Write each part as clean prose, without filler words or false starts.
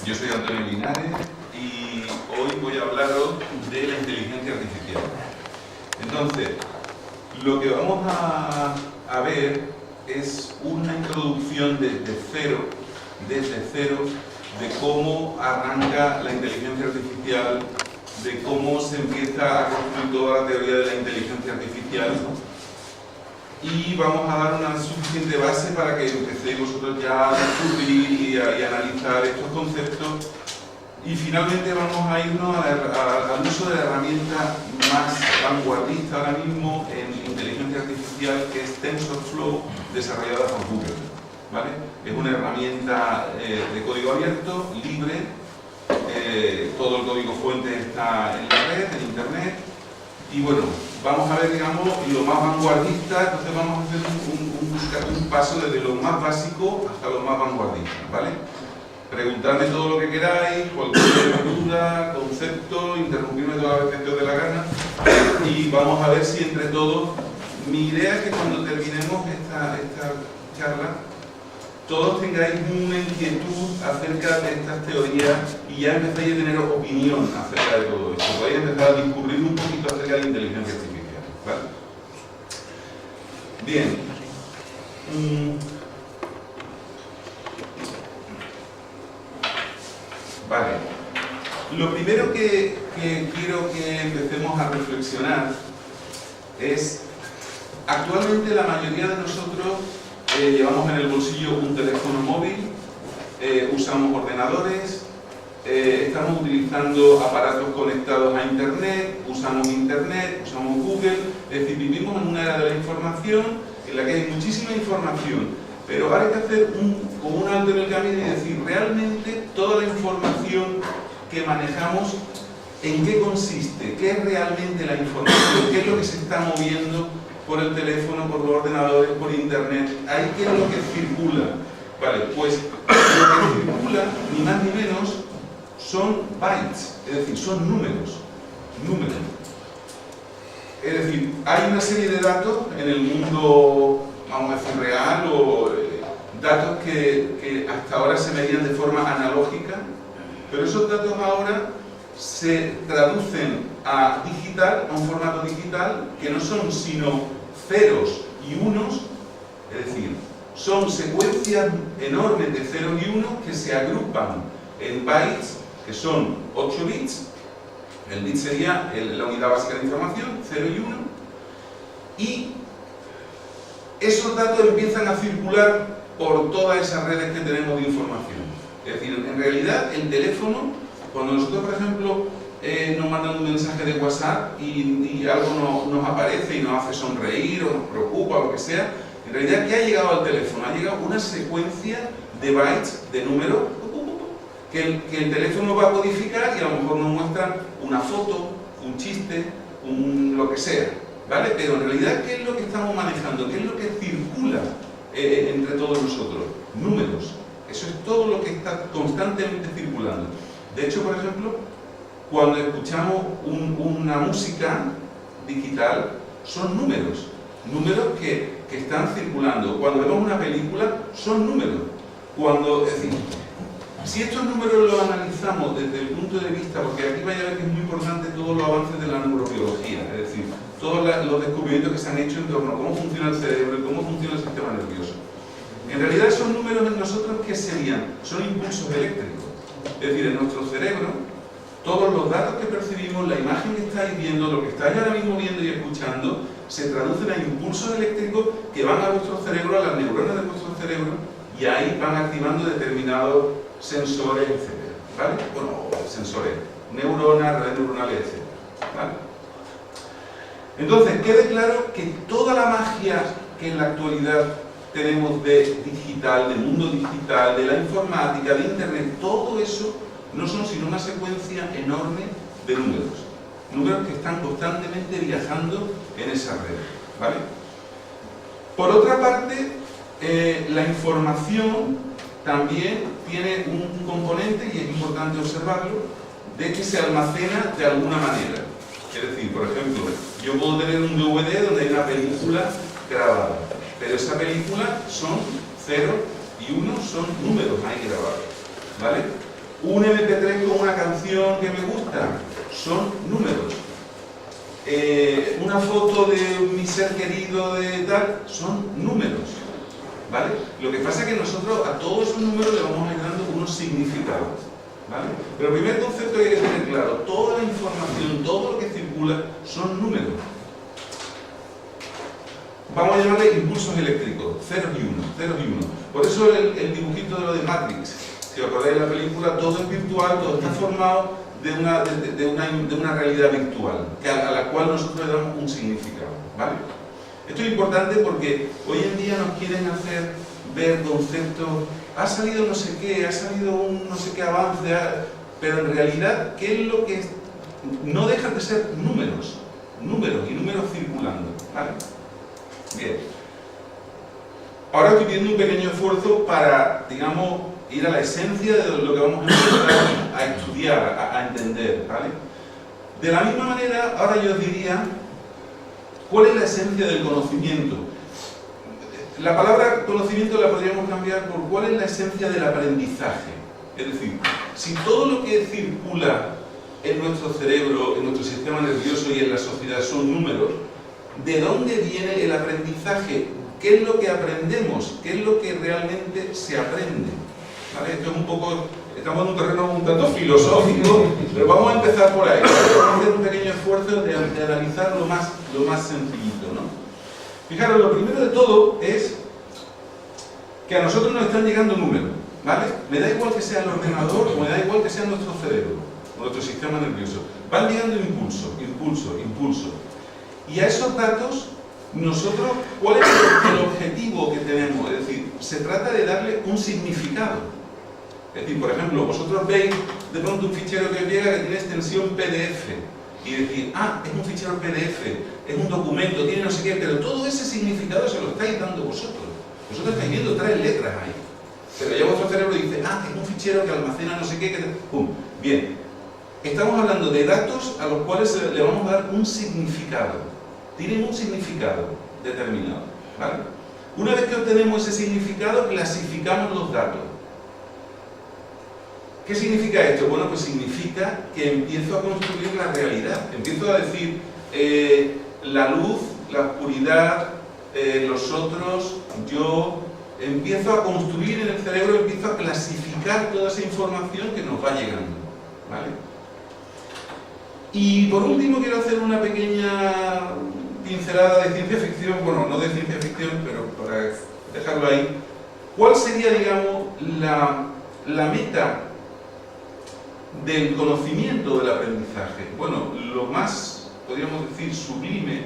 Yo soy Antonio Linares y hoy voy a hablaros de la inteligencia artificial. Entonces, lo que vamos a ver es una introducción desde cero, de cómo arranca la inteligencia artificial, de cómo se empieza a construir toda la teoría de la inteligencia artificial, y vamos a dar una suficiente base para que empecéis vosotros ya a discutir y a analizar estos conceptos, y finalmente vamos a irnos al uso de la herramienta más vanguardista ahora mismo en inteligencia artificial, que es TensorFlow, desarrollada por Google, ¿vale? Es una herramienta de código abierto, libre. Todo el código fuente está en la red, en internet, y bueno, vamos a ver, digamos, lo más vanguardista. Entonces vamos a hacer un paso desde lo más básico hasta lo más vanguardista, ¿vale? Preguntadme todo lo que queráis, cualquier duda, concepto, interrumpirme todas las veces que os dé la gana, y vamos a ver si entre todos, mi idea es que cuando terminemos esta charla, todos tengáis una inquietud acerca de estas teorías y ya empecéis a tener opinión acerca de todo esto. Podéis empezar a discurrir un poquito acerca de la inteligencia artificial, ¿vale? Bien. Vale. Lo primero que quiero que empecemos a reflexionar es, actualmente la mayoría de nosotros llevamos en el bolsillo un teléfono móvil, usamos ordenadores, estamos utilizando aparatos conectados a internet, usamos Google, es decir, vivimos en una era de la información en la que hay muchísima información, pero ahora hay que hacer como un alto en el camino y decir, realmente toda la información que manejamos, ¿en qué consiste? ¿Qué es realmente la información? ¿Qué es lo que se está moviendo por el teléfono, por los ordenadores, por internet? ¿Ahí qué es lo que circula? Vale, pues lo que circula, ni más ni menos, son bytes, es decir, son números. Es decir, hay una serie de datos en el mundo, vamos a decir, real, o datos que hasta ahora se medían de forma analógica, pero esos datos ahora se traducen a digital, a un formato digital, que no son sino ceros y unos, es decir, son secuencias enormes de ceros y unos que se agrupan en bytes, que son 8 bits, el bit sería la unidad básica de información, 0 y 1, y esos datos empiezan a circular por todas esas redes que tenemos de información. Es decir, en realidad el teléfono, cuando nosotros, por ejemplo, nos mandan un mensaje de WhatsApp y algo nos aparece y nos hace sonreír o nos preocupa o lo que sea, en realidad, ¿qué ha llegado al teléfono? Ha llegado una secuencia de bytes, de números, que el teléfono va a codificar y a lo mejor nos muestra una foto, un chiste, lo que sea, ¿vale? Pero en realidad, ¿qué es lo que estamos manejando? ¿Qué es lo que circula entre todos nosotros? Números. Eso es todo lo que está constantemente circulando. De hecho, por ejemplo, cuando escuchamos una música digital, son números que están circulando. Cuando vemos una película, son números. Es decir, si estos números los analizamos desde el punto de vista, porque aquí vaya a ver que es muy importante todos los avances de la neurobiología, es decir, todos los descubrimientos que se han hecho en torno a cómo funciona el cerebro y cómo funciona el sistema nervioso. En realidad esos números en nosotros, ¿qué serían? Son impulsos eléctricos. Es decir, en nuestro cerebro, todos los datos que percibimos, la imagen que estáis viendo, lo que estáis ahora mismo viendo y escuchando, se traducen a impulsos eléctricos que van a vuestro cerebro, a las neuronas de vuestro cerebro, y ahí van activando determinados sensores, etc. ¿Vale? Bueno, sensores, neuronas, redes neuronales, etc. ¿Vale? Entonces, quede claro que toda la magia que en la actualidad tenemos de digital, del mundo digital, de la informática, de internet, todo eso no son sino una secuencia enorme de números que están constantemente viajando en esa red, ¿vale? Por otra parte, la información también tiene un componente, y es importante observarlo, de que se almacena de alguna manera. Es decir, por ejemplo, yo puedo tener un DVD donde hay una película grabada, pero esa película son 0 y 1, son números ahí grabados, ¿vale? Un MP3 con una canción que me gusta, son números. Una foto de mi ser querido de tal, son números, ¿vale? Lo que pasa es que nosotros a todos esos números le vamos a ir dando unos significados, ¿vale? Pero el primer concepto que hay que tener claro, toda la información, todo lo que circula, son números. Vamos a llamarle impulsos eléctricos, ceros y unos, ceros y unos. Por eso el dibujito de lo de Matrix, si os acordáis de la película, todo es virtual, todo está formado de una realidad virtual, a la cual nosotros le damos un significado, ¿vale? Esto es importante porque hoy en día nos quieren hacer ver conceptos, ha salido no sé qué, ha salido un no sé qué avance, pero en realidad, ¿qué es lo que es? No dejan de ser números y números circulando, ¿vale? Bien. Ahora estoy pidiendo un pequeño esfuerzo para, digamos, ir a la esencia de lo que vamos a empezar a estudiar, a entender, ¿vale? De la misma manera, ahora yo os diría, ¿cuál es la esencia del conocimiento? La palabra conocimiento la podríamos cambiar por ¿cuál es la esencia del aprendizaje? Es decir, si todo lo que circula en nuestro cerebro, en nuestro sistema nervioso y en la sociedad son números, ¿de dónde viene el aprendizaje? ¿Qué es lo que aprendemos? ¿Qué es lo que realmente se aprende? ¿Vale? Esto es un poco, estamos en un terreno un tanto filosófico, pero vamos a empezar por ahí. Vamos a hacer un pequeño esfuerzo de analizar lo más sencillito, ¿no? Fijaros, lo primero de todo es que a nosotros nos están llegando números, ¿vale? Me da igual que sea el ordenador o me da igual que sea nuestro cerebro, o nuestro sistema nervioso. Van llegando impulso. Y a esos datos, nosotros, ¿cuál es el objetivo que tenemos? Es decir, se trata de darle un significado. Es decir, por ejemplo, vosotros veis de pronto un fichero que os llega que tiene extensión PDF y decir, ah, es un fichero PDF, es un documento, tiene no sé qué, pero todo ese significado se lo estáis dando vosotros. Vosotros estáis viendo 3 letras ahí. Pero ya vuestro cerebro dice, ah, es un fichero que almacena no sé qué, ¡pum! Bien. Estamos hablando de datos a los cuales le vamos a dar un significado. Tienen un significado determinado, ¿vale? Una vez que obtenemos ese significado, clasificamos los datos. ¿Qué significa esto? Bueno, pues significa que empiezo a construir la realidad. Empiezo a decir la luz, la oscuridad, los otros, yo. Empiezo a construir en el cerebro, empiezo a clasificar toda esa información que nos va llegando, ¿vale? Y por último quiero hacer una pequeña pincelada de ciencia ficción, bueno, no de ciencia ficción, pero para dejarlo ahí. ¿Cuál sería, digamos, la meta del conocimiento del aprendizaje? Bueno, lo más, podríamos decir, sublime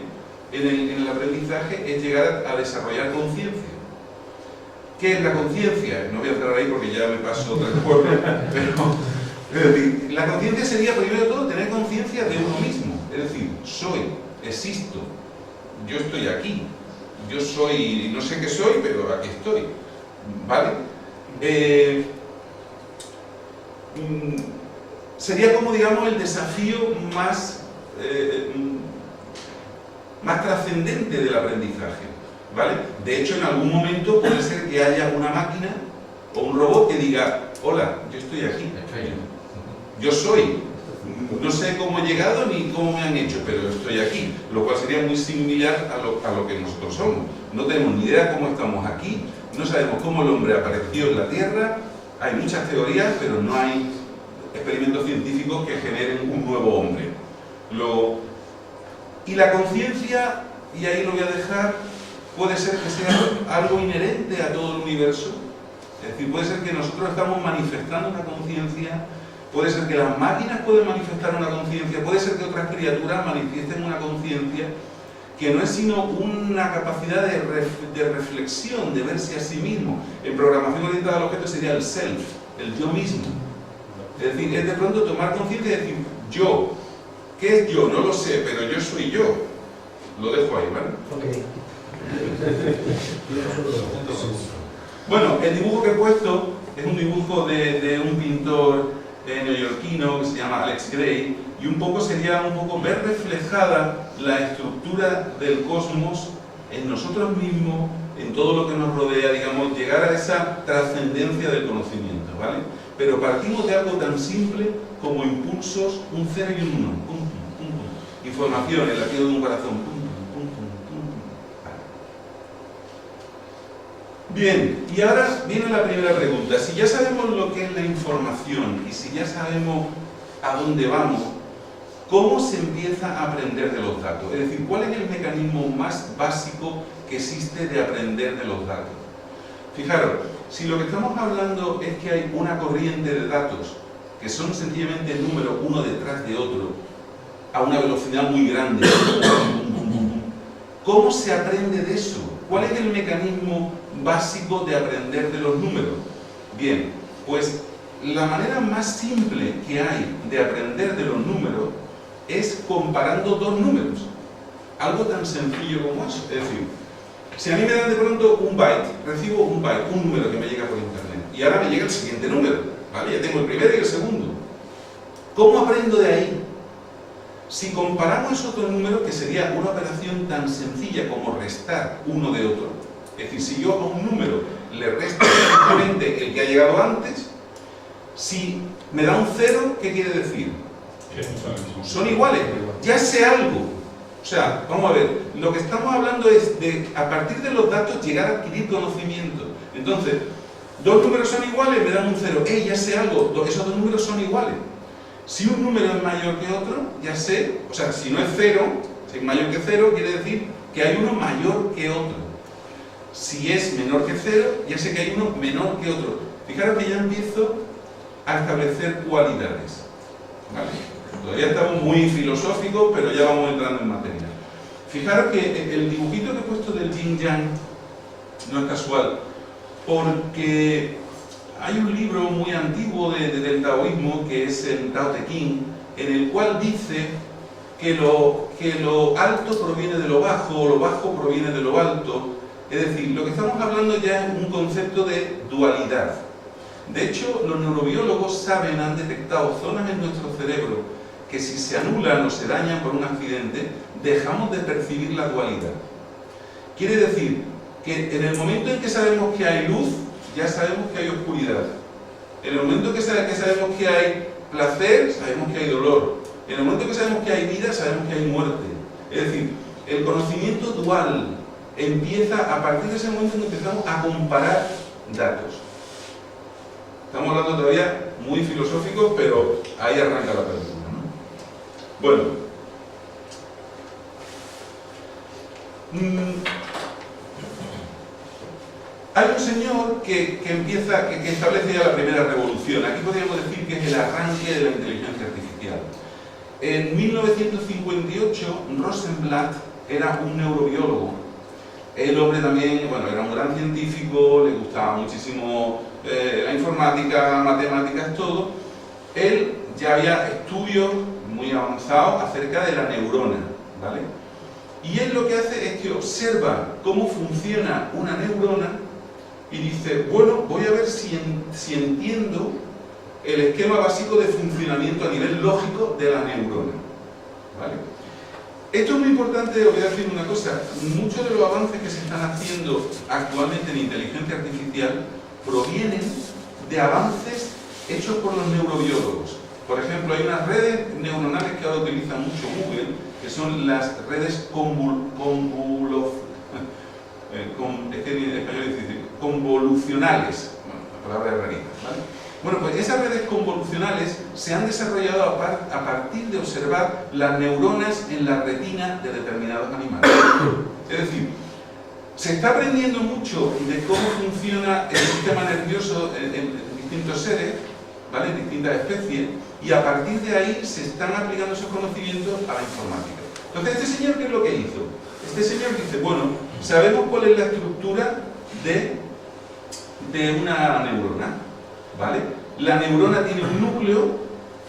en el aprendizaje es llegar a desarrollar conciencia. ¿Qué es la conciencia? No voy a entrar ahí porque ya me paso otra cosa, pero es decir, la conciencia sería primero de todo tener conciencia de uno mismo, es decir, soy, existo, yo estoy aquí, yo soy, no sé qué soy, pero aquí estoy, ¿vale? Sería como, digamos, el desafío más trascendente del aprendizaje, ¿vale? De hecho, en algún momento puede ser que haya una máquina o un robot que diga, hola, yo estoy aquí, yo soy, no sé cómo he llegado ni cómo me han hecho, pero estoy aquí, lo cual sería muy similar a lo que nosotros somos. No tenemos ni idea cómo estamos aquí, no sabemos cómo el hombre apareció en la Tierra, hay muchas teorías, pero no hay experimentos científicos que generen un nuevo hombre. Y la conciencia, y ahí lo voy a dejar, puede ser que sea algo inherente a todo el universo, es decir, puede ser que nosotros estamos manifestando una conciencia, puede ser que las máquinas pueden manifestar una conciencia, puede ser que otras criaturas manifiesten una conciencia que no es sino una capacidad de reflexión, de verse a sí mismo. En programación orientada al objeto sería el self, el yo mismo. Es decir, es de pronto tomar conciencia y decir, yo. ¿Qué es yo? No lo sé, pero yo soy yo. Lo dejo ahí, ¿vale? Okay. Bueno, el dibujo que he puesto es un dibujo de un pintor neoyorquino que se llama Alex Gray, y un poco sería ver reflejada la estructura del cosmos en nosotros mismos, en todo lo que nos rodea, digamos, llegar a esa trascendencia del conocimiento, ¿vale? pero partimos de algo tan simple como impulsos, un 0 y un 1, pum, pum, pum, pum. Información, el latido de un corazón, pum, pum, pum, pum, pum. Bien, y ahora viene la primera pregunta. Si ya sabemos lo que es la información y si ya sabemos a dónde vamos, ¿cómo se empieza a aprender de los datos? Es decir, ¿cuál es el mecanismo más básico que existe de aprender de los datos? Fijaros, si lo que estamos hablando es que hay una corriente de datos que son sencillamente números uno detrás de otro a una velocidad muy grande, ¿cómo se aprende de eso? ¿Cuál es el mecanismo básico de aprender de los números? Bien, pues la manera más simple que hay de aprender de los números es comparando dos números. Algo tan sencillo como eso. Es decir, si a mí me dan de pronto un byte, recibo un byte, un número que me llega por internet, y ahora me llega el siguiente número, ¿vale? Ya tengo el primero y el segundo. ¿Cómo aprendo de ahí? Si comparamos esos dos números, que sería una operación tan sencilla como restar uno de otro, es decir, si yo a un número le resto simplemente el que ha llegado antes, si me da un 0, ¿qué quiere decir? Son iguales, ya sé algo. O sea, vamos a ver, lo que estamos hablando es de, a partir de los datos, llegar a adquirir conocimiento. Entonces, dos números son iguales, me dan un 0. Ya sé algo, esos dos números son iguales. Si un número es mayor que otro, ya sé, o sea, si no es 0, si es mayor que 0, quiere decir que hay uno mayor que otro. Si es menor que 0, ya sé que hay uno menor que otro. Fijaros que ya empiezo a establecer cualidades. ¿Vale? Todavía estamos muy filosóficos, pero ya vamos entrando en materia. Fijaros que el dibujito que he puesto del yin yang no es casual, porque hay un libro muy antiguo del taoísmo, que es el Tao Te Ching, en el cual dice que lo alto proviene de lo bajo, o lo bajo proviene de lo alto. Es decir, lo que estamos hablando ya es un concepto de dualidad. De hecho, los neurobiólogos saben, han detectado zonas en nuestro cerebro que si se anulan o se dañan por un accidente, dejamos de percibir la dualidad. Quiere decir que en el momento en que sabemos que hay luz, ya sabemos que hay oscuridad. En el momento que sabemos que hay placer, sabemos que hay dolor. En el momento que sabemos que hay vida, sabemos que hay muerte. Es decir, el conocimiento dual empieza a partir de ese momento en que empezamos a comparar datos. Estamos hablando todavía muy filosóficos, pero ahí arranca la apertura, ¿no? Bueno. Hay un señor que establece ya la primera revolución. Aquí podríamos decir que es el arranque de la inteligencia artificial. En 1958, Rosenblatt era un neurobiólogo. El hombre también, bueno, era un gran científico, le gustaba muchísimo la informática, matemáticas, todo. Él ya había estudios muy avanzados acerca de la neurona, ¿vale? Y él lo que hace es que observa cómo funciona una neurona y dice, bueno, voy a ver si entiendo el esquema básico de funcionamiento a nivel lógico de la neurona, ¿vale? Esto es muy importante, os voy a decir una cosa, muchos de los avances que se están haciendo actualmente en inteligencia artificial provienen de avances hechos por los neurobiólogos. Por ejemplo, hay unas redes neuronales que ahora utiliza mucho Google, que son las redes convolucionales. Bueno, la palabra es rarita, ¿vale? Bueno, pues esas redes convolucionales se han desarrollado a partir de observar las neuronas en la retina de determinados animales. Es decir, se está aprendiendo mucho de cómo funciona el sistema nervioso en distintos seres, ¿vale? En distintas especies, y a partir de ahí se están aplicando esos conocimientos a la informática. Entonces, este señor, ¿qué es lo que hizo? Este señor dice, bueno, sabemos cuál es la estructura de una neurona, ¿vale? La neurona tiene un núcleo,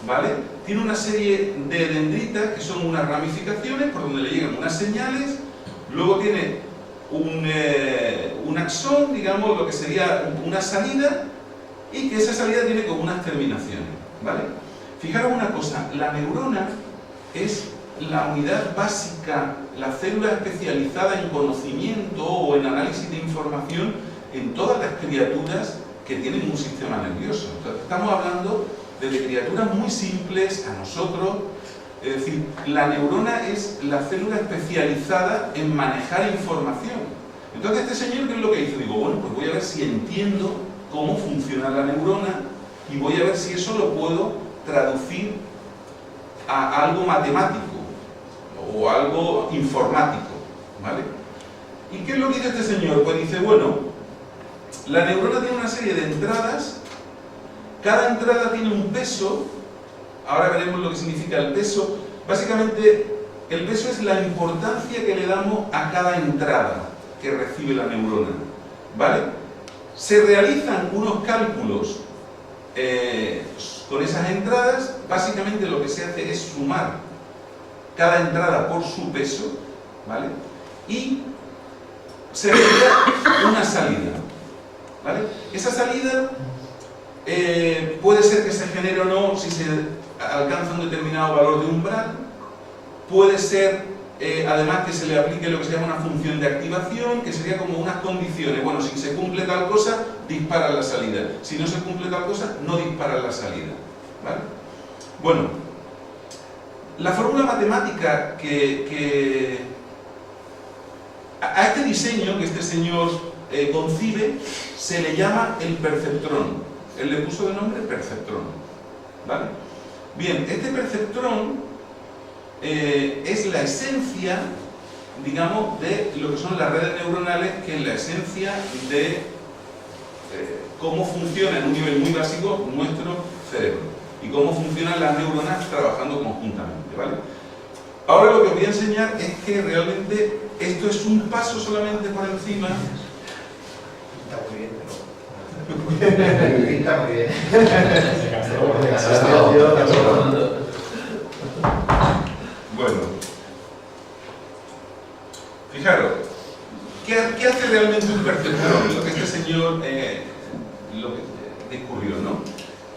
¿vale? Tiene una serie de dendritas que son unas ramificaciones por donde le llegan unas señales, luego tiene un axón, digamos, lo que sería una salida, y que esa salida tiene como unas terminaciones, ¿vale? Fijaros una cosa, la neurona es la unidad básica, la célula especializada en conocimiento o en análisis de información en todas las criaturas que tienen un sistema nervioso. Entonces, estamos hablando de criaturas muy simples a nosotros. Es decir, la neurona es la célula especializada en manejar información. Entonces este señor, ¿qué es lo que hizo? Digo, bueno, pues voy a ver si entiendo cómo funciona la neurona y voy a ver si eso lo puedo traducir a algo matemático o algo informático, ¿vale? ¿Y qué es lo que dice este señor? Pues dice, bueno, la neurona tiene una serie de entradas, cada entrada tiene un peso. Ahora veremos lo que significa el peso. Básicamente, el peso es la importancia que le damos a cada entrada que recibe la neurona, ¿vale? Se realizan unos cálculos con esas entradas. Básicamente lo que se hace es sumar cada entrada por su peso, ¿vale? Y se genera una salida, ¿vale? Esa salida puede ser que se genere o no si se alcanza un determinado valor de umbral, puede ser además que se le aplique lo que se llama una función de activación, que sería como unas condiciones. Bueno, si se cumple tal cosa, dispara la salida. Si no se cumple tal cosa, no dispara la salida, ¿vale? Bueno, la fórmula matemática a este diseño que este señor concibe se le llama el perceptrón. Él le puso de nombre perceptrón, ¿vale? Bien, este perceptrón es la esencia, digamos, de lo que son las redes neuronales, que es la esencia de cómo funciona en un nivel muy básico nuestro cerebro y cómo funcionan las neuronas trabajando conjuntamente, ¿vale? Ahora lo que os voy a enseñar es que realmente esto es un paso solamente por encima. Está muy bien, pero... Está muy bien. Bueno, fijaros, ¿qué hace realmente un perceptrón? Lo que este señor lo que descubrió, ¿no?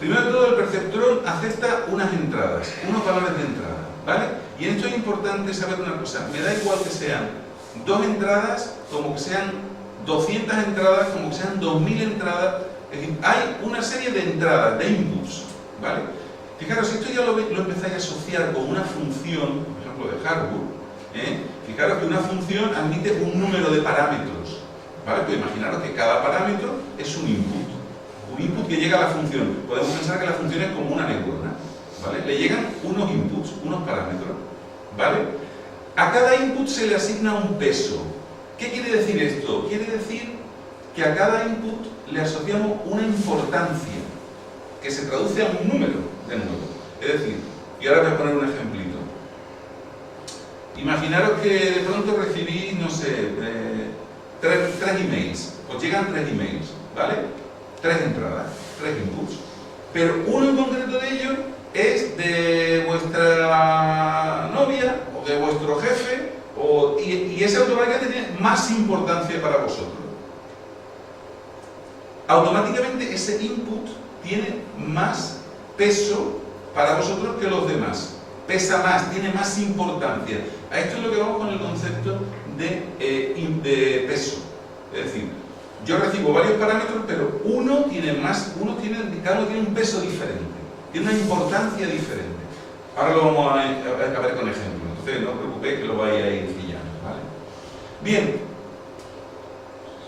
Primero de todo, el perceptrón acepta unas entradas, unos valores de entrada, ¿vale? Y en esto es importante saber una cosa, me da igual que sean 2 entradas, como que sean 200 entradas, como que sean 2000 entradas. Es decir, hay una serie de entradas, de inputs, ¿vale? Fijaros, esto ya lo empezáis a asociar con una función, por ejemplo, de Harwood. Fijaros que una función admite un número de parámetros, ¿vale? Pues imaginaros que cada parámetro es un input que llega a la función. Podemos pensar que la función es como una neurona, ¿vale? Le llegan unos inputs, unos parámetros, ¿vale? A cada input se le asigna un peso. ¿Qué quiere decir esto? Quiere decir que a cada input le asociamos una importancia que se traduce a un número, de nuevo. Es decir, y ahora voy a poner un ejemplito. Imaginaros que de pronto recibís, no sé, 3 emails. Os llegan 3 emails, ¿vale? 3 entradas, 3 inputs. Pero uno en concreto de ellos es de vuestra novia o de vuestro jefe, y ese automáticamente tiene más importancia para vosotros. Automáticamente ese input tiene más peso para vosotros que los demás. Pesa más, tiene más importancia. A esto es lo que vamos con el concepto de peso. Es decir, yo recibo varios parámetros, pero cada uno tiene un peso diferente, tiene una importancia diferente. Ahora lo vamos a ver con ejemplos, entonces no os preocupéis que lo vais a ir pillando, ¿vale? Bien,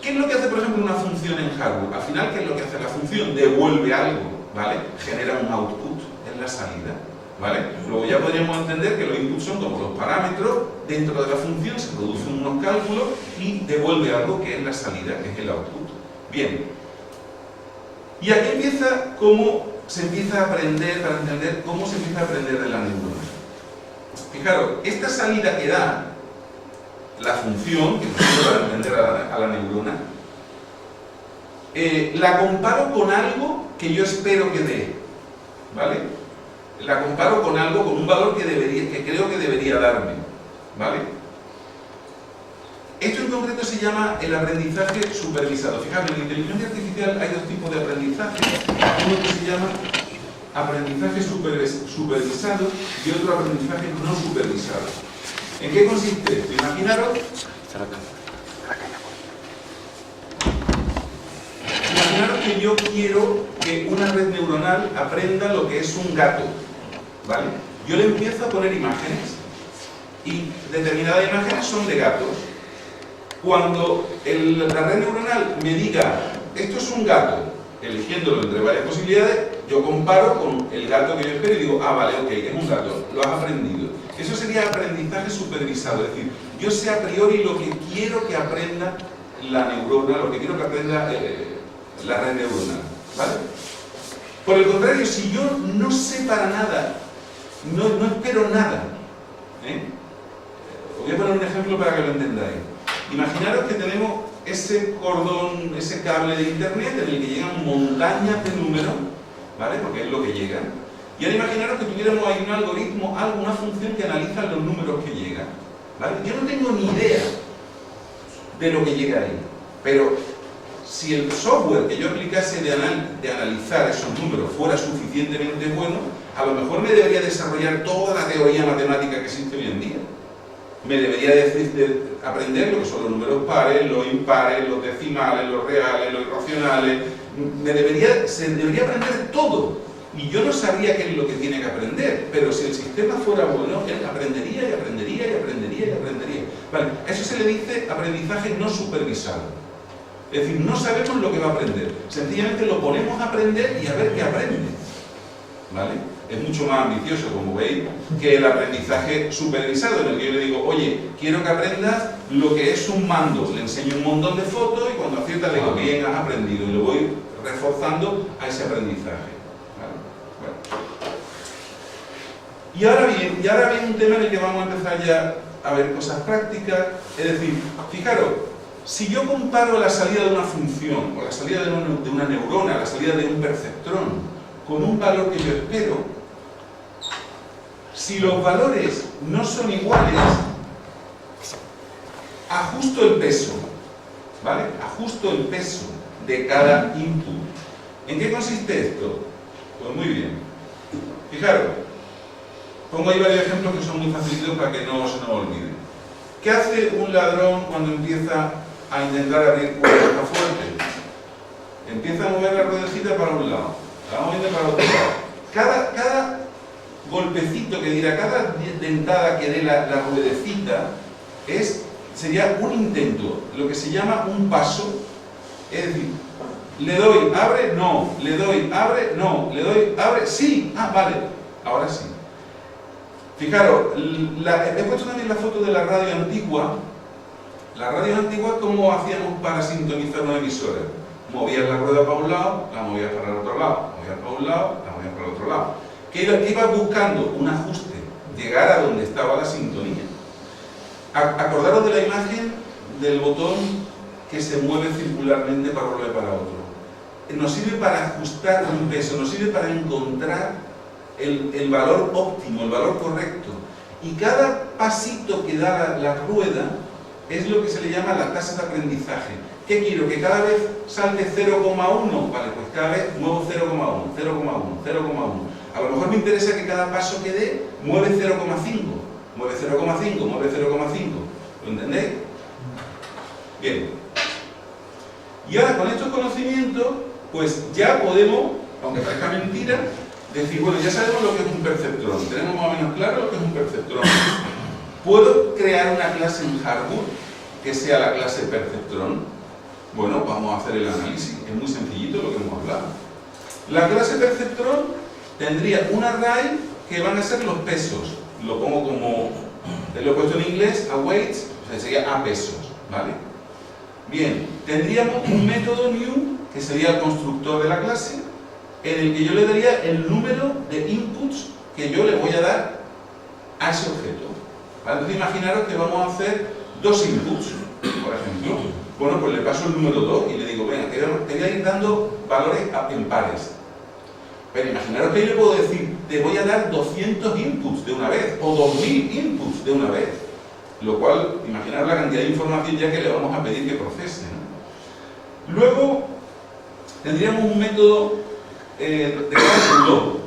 ¿qué es lo que hace, por ejemplo, una función en Harwood? Al final, ¿qué es lo que hace la función? Devuelve algo, ¿vale? Genera un output, es la salida, ¿vale? Luego ya podríamos entender que los inputs son como los parámetros, dentro de la función se producen unos cálculos y devuelve algo que es la salida, que es el output. Bien, y aquí empieza cómo se empieza a aprender, para entender cómo se empieza a aprender de la neurona. Fijaros, esta salida que da la función, que nos sirve para entender a la neurona, la comparo con algo que yo espero que dé, ¿vale? La comparo con algo, con un valor que creo que debería darme, ¿vale? Esto en concreto se llama el aprendizaje supervisado. Fijaros, en la inteligencia artificial hay 2 tipos de aprendizaje. Uno que se llama aprendizaje supervisado y otro aprendizaje no supervisado. ¿En qué consiste esto? Imaginaros imaginaros que yo quiero que una red neuronal aprenda lo que es un gato, ¿vale? Yo le empiezo a poner imágenes y determinadas imágenes son de gatos. Cuando la red neuronal me diga, esto es un gato, eligiéndolo entre varias posibilidades, yo comparo con el gato que yo espero y digo, ah, vale, ok, es un gato, lo has aprendido. Eso sería aprendizaje supervisado, es decir, yo sé a priori lo que quiero que aprenda la neurona, lo que quiero que aprenda la red neuronal, ¿vale? Por el contrario, si yo no sé para nada, no espero nada, os voy a poner un ejemplo para que lo entendáis. Imaginaros que tenemos ese cordón, ese cable de internet en el que llegan montañas de números, ¿vale? Porque es lo que llega. Y ahora imaginaros que tuviéramos ahí un algoritmo, alguna función que analiza los números que llegan, ¿vale? Yo no tengo ni idea de lo que llega ahí, pero si el software que yo aplicase de analizar esos números fuera suficientemente bueno, a lo mejor me debería desarrollar toda la teoría matemática que existe hoy en día. Me debería aprender lo que son los números pares, los impares, los decimales, los reales, los irracionales. Se debería aprender todo. Y yo no sabría qué es lo que tiene que aprender, pero si el sistema fuera bueno, él aprendería y aprendería y aprendería y aprendería. Vale, a eso se le dice aprendizaje no supervisado. Es decir, no sabemos lo que va a aprender. Sencillamente lo ponemos a aprender y a ver qué aprende. ¿Vale? Es mucho más ambicioso, como veis, que el aprendizaje supervisado, en el que yo le digo, oye, quiero que aprendas lo que es un mando. Le enseño un montón de fotos y cuando acierta le digo, bien, has aprendido. Y lo voy reforzando a ese aprendizaje. ¿Vale? Bueno. Y ahora bien un tema en el que vamos a empezar ya a ver cosas prácticas. Es decir, fijaros, si yo comparo la salida de una función o la salida de una neurona, la salida de un perceptrón, con un valor que yo espero, si los valores no son iguales, ajusto el peso, ¿vale? Ajusto el peso de cada input. ¿En qué consiste esto? Pues muy bien. Fijaros, pongo ahí varios ejemplos que son muy facilitos para que no se nos olviden. ¿Qué hace un ladrón cuando empieza a intentar abrir una caja fuerte? Empieza a mover la ruedecita para un lado, la va moviendo para otro lado. Cada golpecito que diera, cada dentada que dé la ruedecita sería un intento, lo que se llama un paso. Es decir, le doy, abre, no, le doy, abre, no, le doy, abre, sí, ah, vale, ahora sí. Fijaros, he puesto también la foto de la radio antigua. La radio antigua, ¿cómo hacíamos para sintonizar una emisora? Movías la rueda para un lado, la movías para el otro lado, movías para un lado, la movías para el otro lado. Que ibas buscando un ajuste, llegar a donde estaba la sintonía. Acordaros de la imagen del botón que se mueve circularmente para un lado y para otro. Nos sirve para ajustar un peso, nos sirve para encontrar el valor óptimo, el valor correcto. Y cada pasito que da la rueda es lo que se le llama la tasa de aprendizaje. ¿Qué quiero? ¿Que cada vez salte 0,1? Vale, pues cada vez muevo 0,1, 0,1, 0,1. A lo mejor me interesa que cada paso que dé mueve 0,5. Mueve 0,5, mueve 0,5. ¿Lo entendéis? Bien. Y ahora con estos conocimientos, pues ya podemos, aunque parezca mentira, decir, bueno, ya sabemos lo que es un perceptrón. Tenemos más o menos claro lo que es un perceptrón. ¿Puedo crear una clase en hardware que sea la clase perceptrón? Bueno, vamos a hacer el análisis. Es muy sencillito lo que hemos hablado. La clase perceptrón tendría un array que van a ser los pesos. Lo pongo como, lo he puesto en inglés, a weights, o sea, sería a pesos, ¿vale? Bien, tendríamos un método new, que sería el constructor de la clase, en el que yo le daría el número de inputs que yo le voy a dar a ese objeto. ¿Vale? Entonces imaginaros que vamos a hacer dos inputs, por ejemplo. Bueno, pues le paso el número 2 y le digo, venga, te voy a ir dando valores en pares. Pero imaginaros que yo le puedo decir, te voy a dar 200 inputs de una vez, o 2000 inputs de una vez. Lo cual, imaginaros la cantidad de información ya que le vamos a pedir que procese, ¿no? Luego, tendríamos un método de cálculo.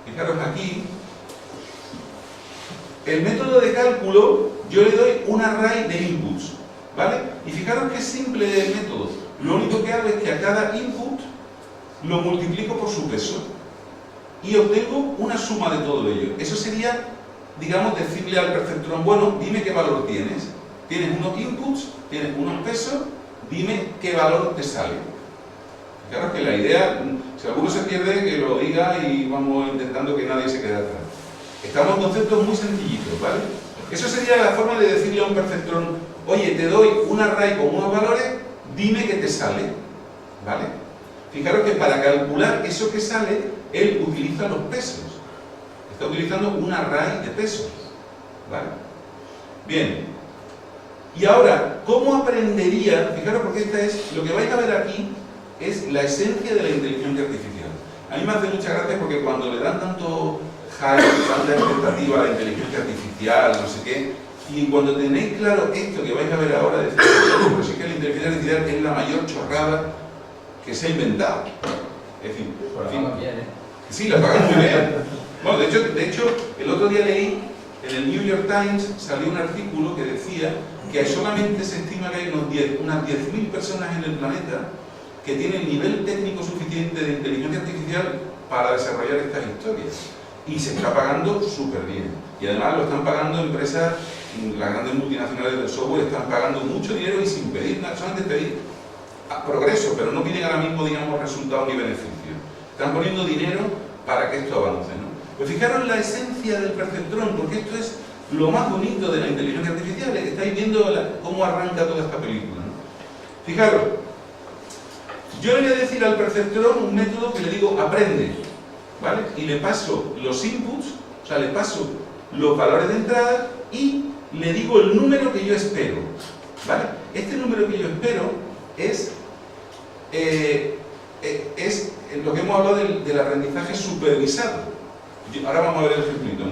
Fijaros aquí. El método de cálculo, yo le doy un array de inputs, ¿vale? Y fijaros qué simple el método. lo único que hago es que a cada input lo multiplico por su peso y obtengo una suma de todo ello. Eso sería, digamos, decirle al perceptrón, bueno, dime qué valor tienes. Tienes unos inputs, tienes unos pesos, dime qué valor te sale. Claro que la idea, si alguno se pierde, que lo diga y vamos intentando que nadie se quede atrás. Estamos en conceptos muy sencillitos, ¿vale? Eso sería la forma de decirle a un perceptrón, oye, te doy un array con unos valores, dime qué te sale, ¿vale? Fijaros que para calcular eso que sale, él utiliza los pesos. Está utilizando un array de pesos, ¿vale? Bien. Y ahora, ¿cómo aprendería? Fijaros, porque esta es, lo que vais a ver aquí es la esencia de la inteligencia artificial. A mí me hace mucha gracia porque cuando le dan tanto hype, tanta expectativa a la inteligencia artificial, no sé qué, y cuando tenéis claro esto que vais a ver ahora, decís, pero sí que la inteligencia artificial es la mayor chorrada que se ha inventado. Es decir, Pues la pagan bien, ¿eh? Sí, la pagan muy bien. Bueno, de hecho, el otro día leí, en el New York Times salió un artículo que decía que solamente se estima que hay unas 10.000 personas en el planeta que tienen nivel técnico suficiente de inteligencia artificial para desarrollar estas historias. Y se está pagando súper bien. Y además lo están pagando empresas, las grandes multinacionales del software están pagando mucho dinero y sin pedir nada, solamente pedir progreso, pero no piden ahora mismo, digamos, resultados ni beneficios. Están poniendo dinero para que esto avance, ¿no? Pues fijaros la esencia del perceptrón, porque esto es lo más bonito de la inteligencia artificial, es que estáis viendo cómo arranca toda esta película, ¿no? Fijaros, yo le voy a decir al perceptrón un método que le digo aprende, ¿vale? Y le paso los inputs, o sea, le paso los valores de entrada y le digo el número que yo espero, ¿vale? Este número que yo espero es lo que hemos hablado del aprendizaje supervisado. Ahora vamos a ver el ejemplito,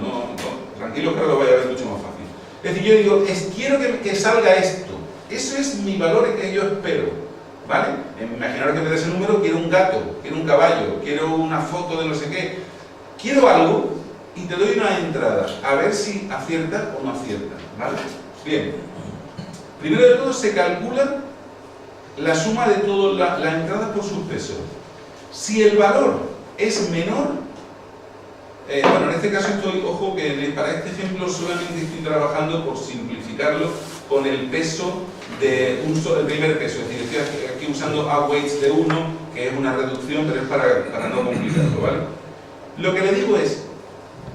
tranquilos que ahora lo vais a ver mucho más fácil. Es decir, yo digo, quiero que salga esto, eso es mi valor que yo espero, ¿vale? Imaginaros que en vez de ese número quiero un gato, quiero un caballo, quiero una foto de no sé qué, quiero algo y te doy una entrada, a ver si acierta o no acierta, ¿vale? Bien, primero de todo se calcula la suma de todas las entradas por sus pesos. Si el valor es menor, bueno, en este caso ojo que para este ejemplo solamente estoy trabajando, por simplificarlo, con el peso el primer peso, es decir, estoy aquí usando aweights de 1, que es una reducción, pero es para no complicarlo, ¿vale? Lo que le digo es,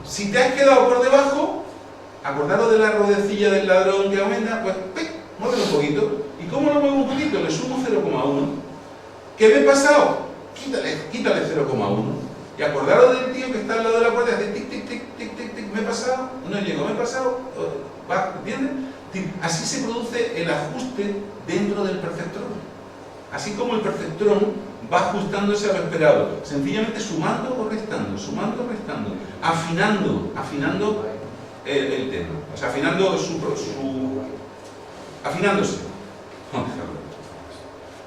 si te has quedado por debajo, acordaros de la ruedecilla del ladrón que aumenta, pues muévelo un poquito. ¿Y cómo lo muevo un poquito? Le sumo 0,1. ¿Qué me he pasado? Quítale 0,1. Y acordaros del tío que está al lado de la puerta y hace tic, tic, tic, tic, tic, tic, me he pasado, no llego, me he pasado, ¿entiendes? Así se produce el ajuste dentro del perceptrón. Así como el perceptrón va ajustándose a lo esperado, sencillamente sumando o restando, afinando el tema, o sea, afinándose.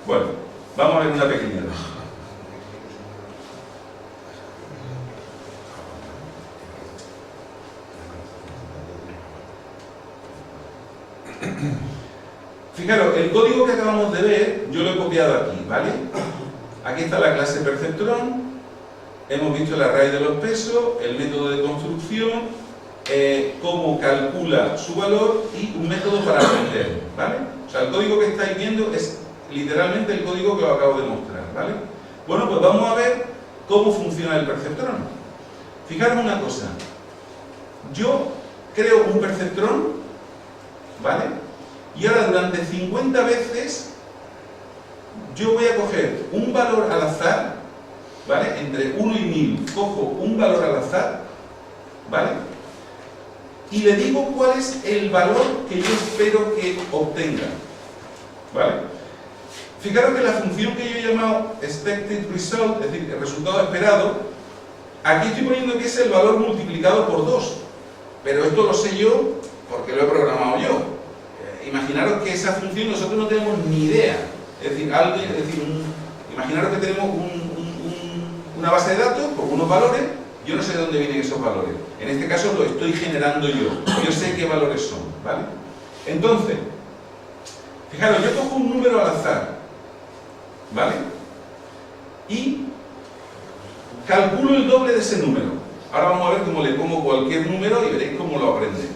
Bueno, vamos a ver una pequeña. Fijaros, el código que acabamos de ver, yo lo he copiado aquí, ¿vale? Aquí está la clase perceptrón, hemos visto el array de los pesos, el método de construcción, cómo calcula su valor y un método para aprender, ¿vale? O sea, el código que estáis viendo es literalmente el código que os acabo de mostrar, ¿vale? Bueno, pues vamos a ver cómo funciona el perceptrón. Fijaros una cosa, yo creo un perceptrón, ¿vale? Y ahora durante 50 veces yo voy a coger un valor al azar, ¿vale? Entre 1 y 1000 cojo un valor al azar, ¿vale? Y le digo cuál es el valor que yo espero que obtenga, ¿vale? Fijaros que la función que yo he llamado expected result, es decir, el resultado esperado, aquí estoy poniendo que es el valor multiplicado por 2, pero esto lo sé yo porque lo he programado yo. Imaginaros que esa función nosotros no tenemos ni idea. Es decir, imaginaros que tenemos una base de datos con unos valores, yo no sé de dónde vienen esos valores. En este caso lo estoy generando yo sé qué valores son, ¿vale? Entonces, fijaros, yo cojo un número al azar ¿vale? Y calculo el doble de ese número. Ahora vamos a ver cómo le pongo cualquier número y veréis cómo lo aprende.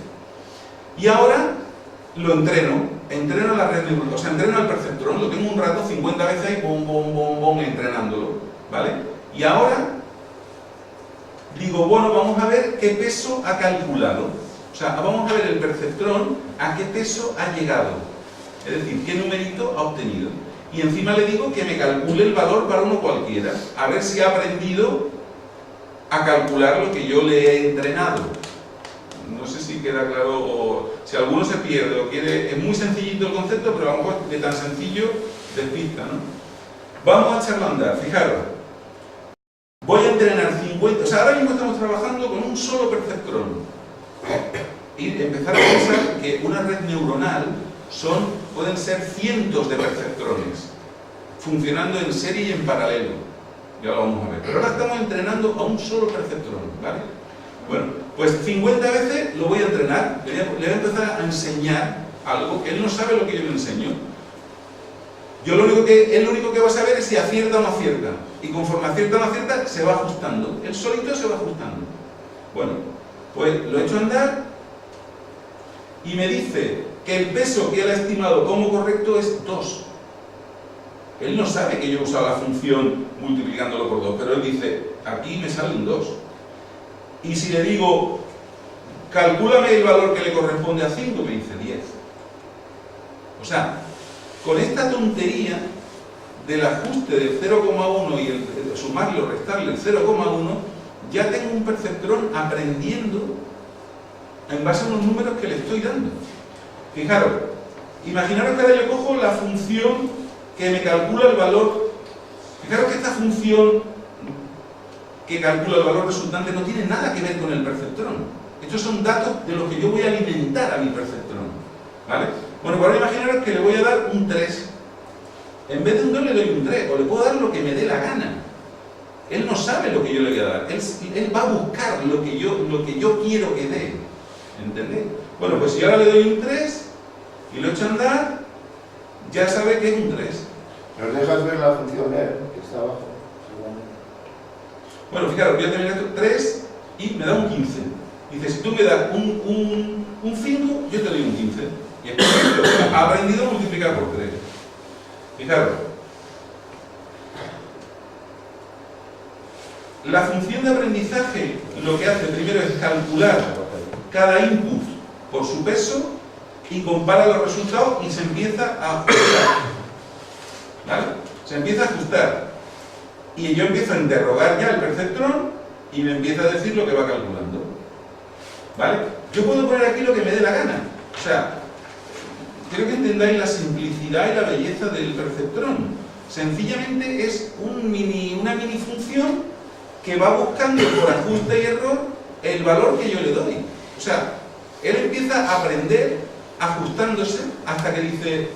Y ahora lo entreno la red neuronal, o sea, entreno el perceptrón, lo tengo un rato, 50 veces ahí, bom, entrenándolo, ¿vale? Y ahora digo, bueno, vamos a ver qué peso ha calculado. O sea, vamos a ver el perceptrón a qué peso ha llegado. Es decir, qué numerito ha obtenido. Y encima le digo que me calcule el valor para uno cualquiera, a ver si ha aprendido a calcular lo que yo le he entrenado. No sé si queda claro o si alguno se pierde o quiere. Es muy sencillito el concepto, pero a lo mejor de tan sencillo despista, ¿no? Vamos a echarlo a andar, fijaros. Voy a entrenar 50, o sea, ahora mismo estamos trabajando con un solo perceptrón. Y empezar a pensar que una red neuronal pueden ser cientos de perceptrones, funcionando en serie y en paralelo. Ya lo vamos a ver. Pero ahora estamos entrenando a un solo perceptrón, ¿vale? Bueno, pues 50 veces lo voy a entrenar, le voy a empezar a enseñar algo que él no sabe lo que yo le enseño. Él lo único que va a saber es si acierta o no acierta. Y conforme acierta o no acierta, se va ajustando. Él solito se va ajustando. Bueno, pues lo he hecho andar y me dice que el peso que él ha estimado como correcto es 2. Él no sabe que yo he usado la función multiplicándolo por 2, pero él dice, aquí me sale un 2. Y si le digo, calcúlame el valor que le corresponde a 5, me dice 10. O sea, con esta tontería del ajuste del 0,1 y el sumarle o restarle el 0,1, ya tengo un perceptrón aprendiendo en base a unos números que le estoy dando. Fijaros, imaginaros que ahora yo cojo la función que me calcula el valor. Fijaros que esta función que calcula el valor resultante no tiene nada que ver con el perceptrón. Estos son datos de los que yo voy a alimentar a mi perceptrón, ¿vale? Bueno, pues ahora imaginaros que le voy a dar un 3. En vez de un 2 le doy un 3, o le puedo dar lo que me dé la gana. Él no sabe lo que yo le voy a dar. Él va a buscar lo que yo quiero que dé. ¿Entendéis? Bueno, pues si ahora le doy un 3 y lo echo a andar, ya sabe que es un 3. ¿Nos dejas ver la función que está abajo? Bueno, fijaros, voy a terminar esto 3 y me da un 15. Dice, si tú me das un 5, yo te doy un 15. Y es que ha aprendido a multiplicar por 3. Fijaros. La función de aprendizaje lo que hace primero es calcular cada input por su peso y compara los resultados y se empieza a ajustar. ¿Vale? Se empieza a ajustar. Y yo empiezo a interrogar ya el perceptrón y me empieza a decir lo que va calculando. ¿Vale? Yo puedo poner aquí lo que me dé la gana. O sea, quiero que entendáis la simplicidad y la belleza del perceptrón. Sencillamente es una mini función que va buscando por ajuste y error el valor que yo le doy. O sea, él empieza a aprender ajustándose hasta que dice,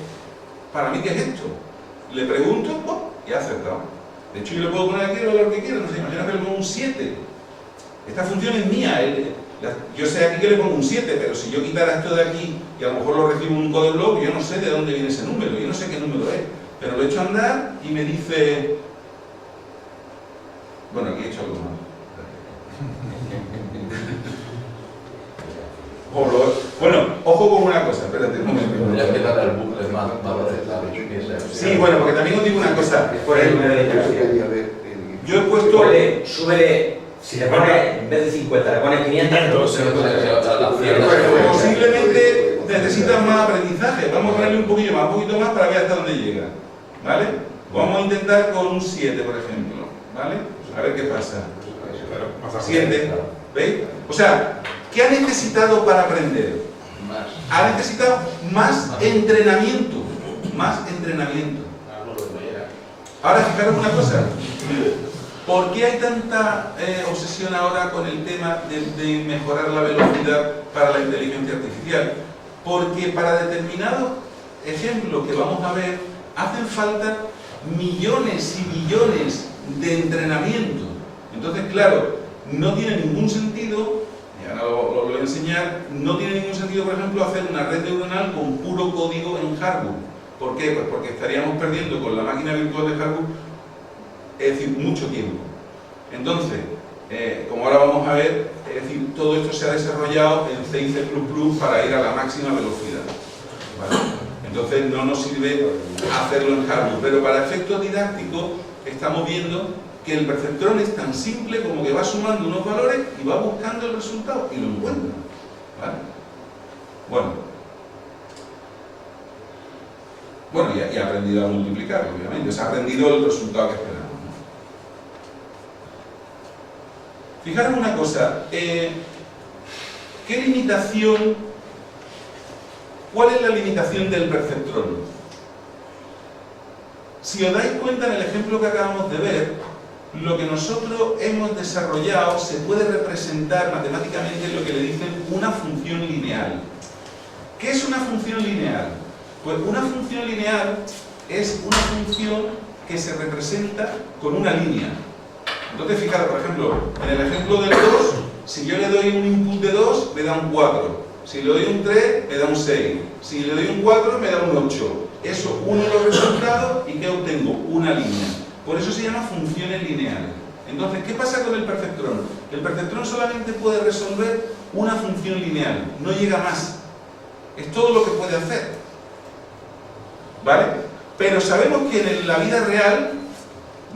¿para mí qué es esto? Le pregunto, y ha acertado. De hecho, yo le puedo poner aquí el valor que quiera, no sé, imagina que le pongo un 7. Esta función es mía, yo sé aquí que le pongo un 7, pero si yo quitara esto de aquí y a lo mejor lo recibo en un code block, yo no sé de dónde viene ese número, yo no sé qué número es, pero lo he hecho andar y me dice, bueno, aquí he hecho algo más. Bueno, ojo con una cosa, espérate un momento. Ya que dar el bucle más Sí, bueno, porque también os digo una cosa. Por ejemplo, yo he puesto. Súbele, si le pone, en vez de 50, le pone 500. Posiblemente necesitas más aprendizaje. Vamos a ponerle un poquito más para ver hasta dónde llega. ¿Vale? Vamos a intentar con un 7, por ejemplo. ¿Vale? A ver qué pasa. 7. ¿Veis? O sea, ¿qué ha necesitado para aprender? Ha necesitado más entrenamiento. Más entrenamiento. Ahora, fijaros una cosa. ¿Por qué hay tanta obsesión ahora con el tema de mejorar la velocidad para la inteligencia artificial? Porque para determinados ejemplos que vamos a ver, hacen falta millones y millones de entrenamiento. Entonces, claro, no tiene ningún sentido, y ahora lo voy a enseñar, no tiene ningún sentido, por ejemplo, hacer una red neuronal con puro código en hardware, ¿Por qué? Pues porque estaríamos perdiendo con la máquina virtual de Hadoop, es decir, mucho tiempo. Entonces, como ahora vamos a ver, es decir, todo esto se ha desarrollado en C y C++ para ir a la máxima velocidad, ¿vale? Entonces no nos sirve hacerlo en Hadoop, pero para efectos didácticos estamos viendo que el perceptrón es tan simple como que va sumando unos valores y va buscando el resultado y lo encuentra, ¿vale? Bueno, y ha aprendido a multiplicar, obviamente, se ha aprendido el resultado que esperamos, ¿no? Fijaros una cosa, ¿cuál es la limitación del perceptrón? Si os dais cuenta en el ejemplo que acabamos de ver, lo que nosotros hemos desarrollado se puede representar matemáticamente en lo que le dicen una función lineal. ¿Qué es una función lineal? Pues una función lineal es una función que se representa con una línea. Entonces, fijaros, por ejemplo, en el ejemplo del 2, si yo le doy un input de 2, me da un 4. Si le doy un 3, me da un 6. Si le doy un 4, me da un 8. Eso uno los resultados y ¿qué obtengo? Una línea. Por eso se llama funciones lineales. Entonces, ¿qué pasa con el perceptrón? El perceptrón solamente puede resolver una función lineal, no llega más. Es todo lo que puede hacer, ¿vale? Pero sabemos que en la vida real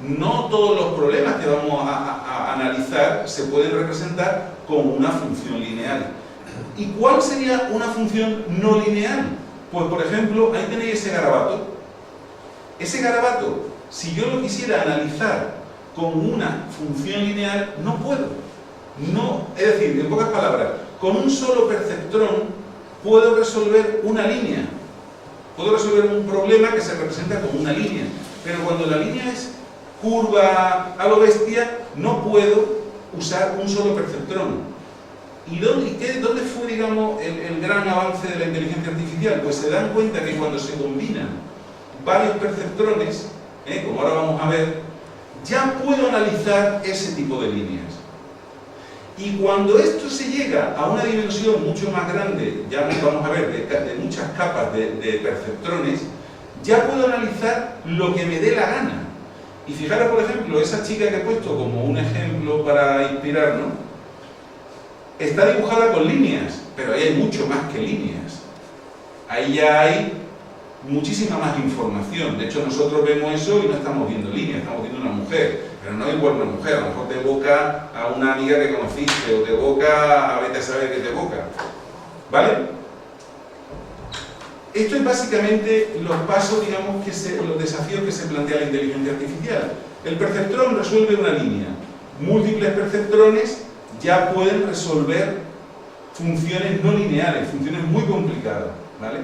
no todos los problemas que vamos a analizar se pueden representar como una función lineal. ¿Y cuál sería una función no lineal? Pues, por ejemplo, ahí tenéis ese garabato. Ese garabato, si yo lo quisiera analizar como una función lineal, no puedo. No, es decir, en pocas palabras, con un solo perceptrón puedo resolver una línea. Puedo resolver un problema que se representa como una línea. Pero cuando la línea es curva a lo bestia, no puedo usar un solo perceptrón. ¿Y dónde fue, digamos, el gran avance de la inteligencia artificial? Pues se dan cuenta que cuando se combinan varios perceptrones, como ahora vamos a ver, ya puedo analizar ese tipo de líneas. Y cuando esto se llega a una dimensión mucho más grande, ya vamos a ver, de muchas capas de perceptrones, ya puedo analizar lo que me dé la gana. Y fijaros, por ejemplo, esa chica que he puesto como un ejemplo para inspirarnos, está dibujada con líneas, pero ahí hay mucho más que líneas. Ahí ya hay muchísima más información. De hecho, nosotros vemos eso y no estamos viendo líneas, estamos viendo una mujer. Pero no igual una mujer, a lo mejor te evoca a una amiga que conociste, o te evoca a vete a saber qué te evoca. ¿Vale? Esto es básicamente los pasos, digamos, los desafíos que se plantea la inteligencia artificial. El perceptrón resuelve una línea. Múltiples perceptrones ya pueden resolver funciones no lineales, funciones muy complicadas, ¿vale?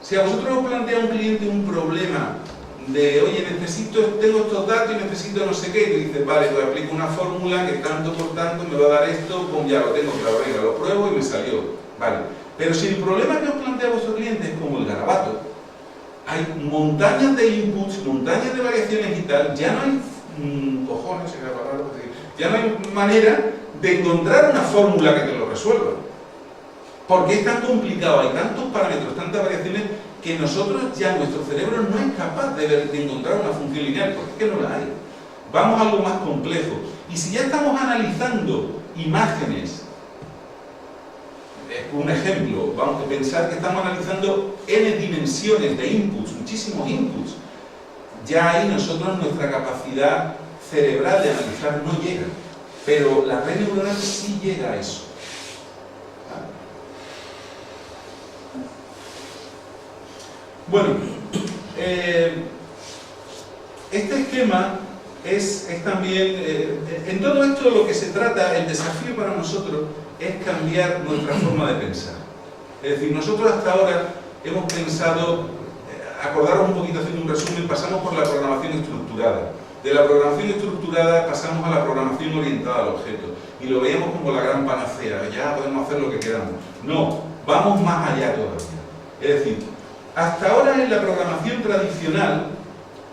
Si a vosotros os plantea un cliente un problema de, oye, tengo estos datos y necesito no sé qué, y tú dices, vale, pues aplico una fórmula que tanto por tanto me va a dar esto, pues ya lo tengo, claro, venga, lo pruebo y me salió, vale. Pero si el problema que os plantea vuestro cliente es como el garabato, hay montañas de inputs, montañas de variaciones y tal, ya no hay cojones, ya no hay manera de encontrar una fórmula que te lo resuelva. Porque es tan complicado, hay tantos parámetros, tantas variaciones, que nosotros ya, nuestro cerebro no es capaz de encontrar una función lineal, porque es que no la hay. Vamos a algo más complejo. Y si ya estamos analizando imágenes, un ejemplo, vamos a pensar que estamos analizando n dimensiones de inputs, muchísimos inputs, ya ahí nosotros nuestra capacidad cerebral de analizar no llega, pero la red neuronal sí llega a eso. Bueno, este esquema es también, en todo esto lo que se trata, el desafío para nosotros es cambiar nuestra forma de pensar. Es decir, nosotros hasta ahora hemos pensado, acordaros un poquito haciendo un resumen, pasamos por la programación estructurada. De la programación estructurada pasamos a la programación orientada al objeto y lo veíamos como la gran panacea, ya podemos hacer lo que queramos. No, vamos más allá todavía. Es decir, hasta ahora en la programación tradicional,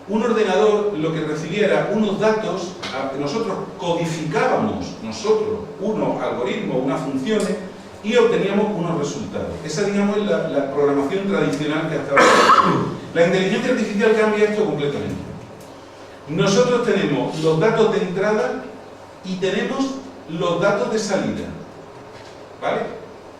un ordenador lo que recibiera unos datos, nosotros codificábamos, unos algoritmos, unas funciones, y obteníamos unos resultados. Esa, digamos, es la programación tradicional que hasta ahora. La inteligencia artificial cambia esto completamente. Nosotros tenemos los datos de entrada y tenemos los datos de salida, ¿vale?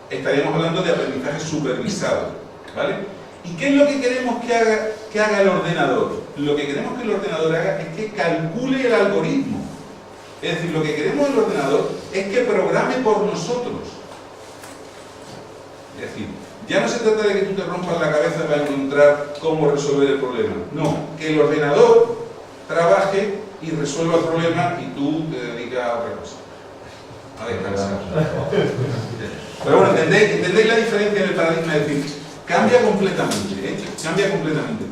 Estaríamos hablando de aprendizaje supervisado, ¿vale? ¿Y qué es lo que queremos que haga el ordenador? Lo que queremos que el ordenador haga es que calcule el algoritmo. Es decir, lo que queremos del ordenador es que programe por nosotros. Es decir, ya no se trata de que tú te rompas la cabeza para encontrar cómo resolver el problema. No, que el ordenador trabaje y resuelva el problema y tú te dedicas a otra cosa. A descansar. Pero bueno, ¿entendéis la diferencia en el paradigma? Es decir, cambia completamente, ¿eh? Cambia completamente.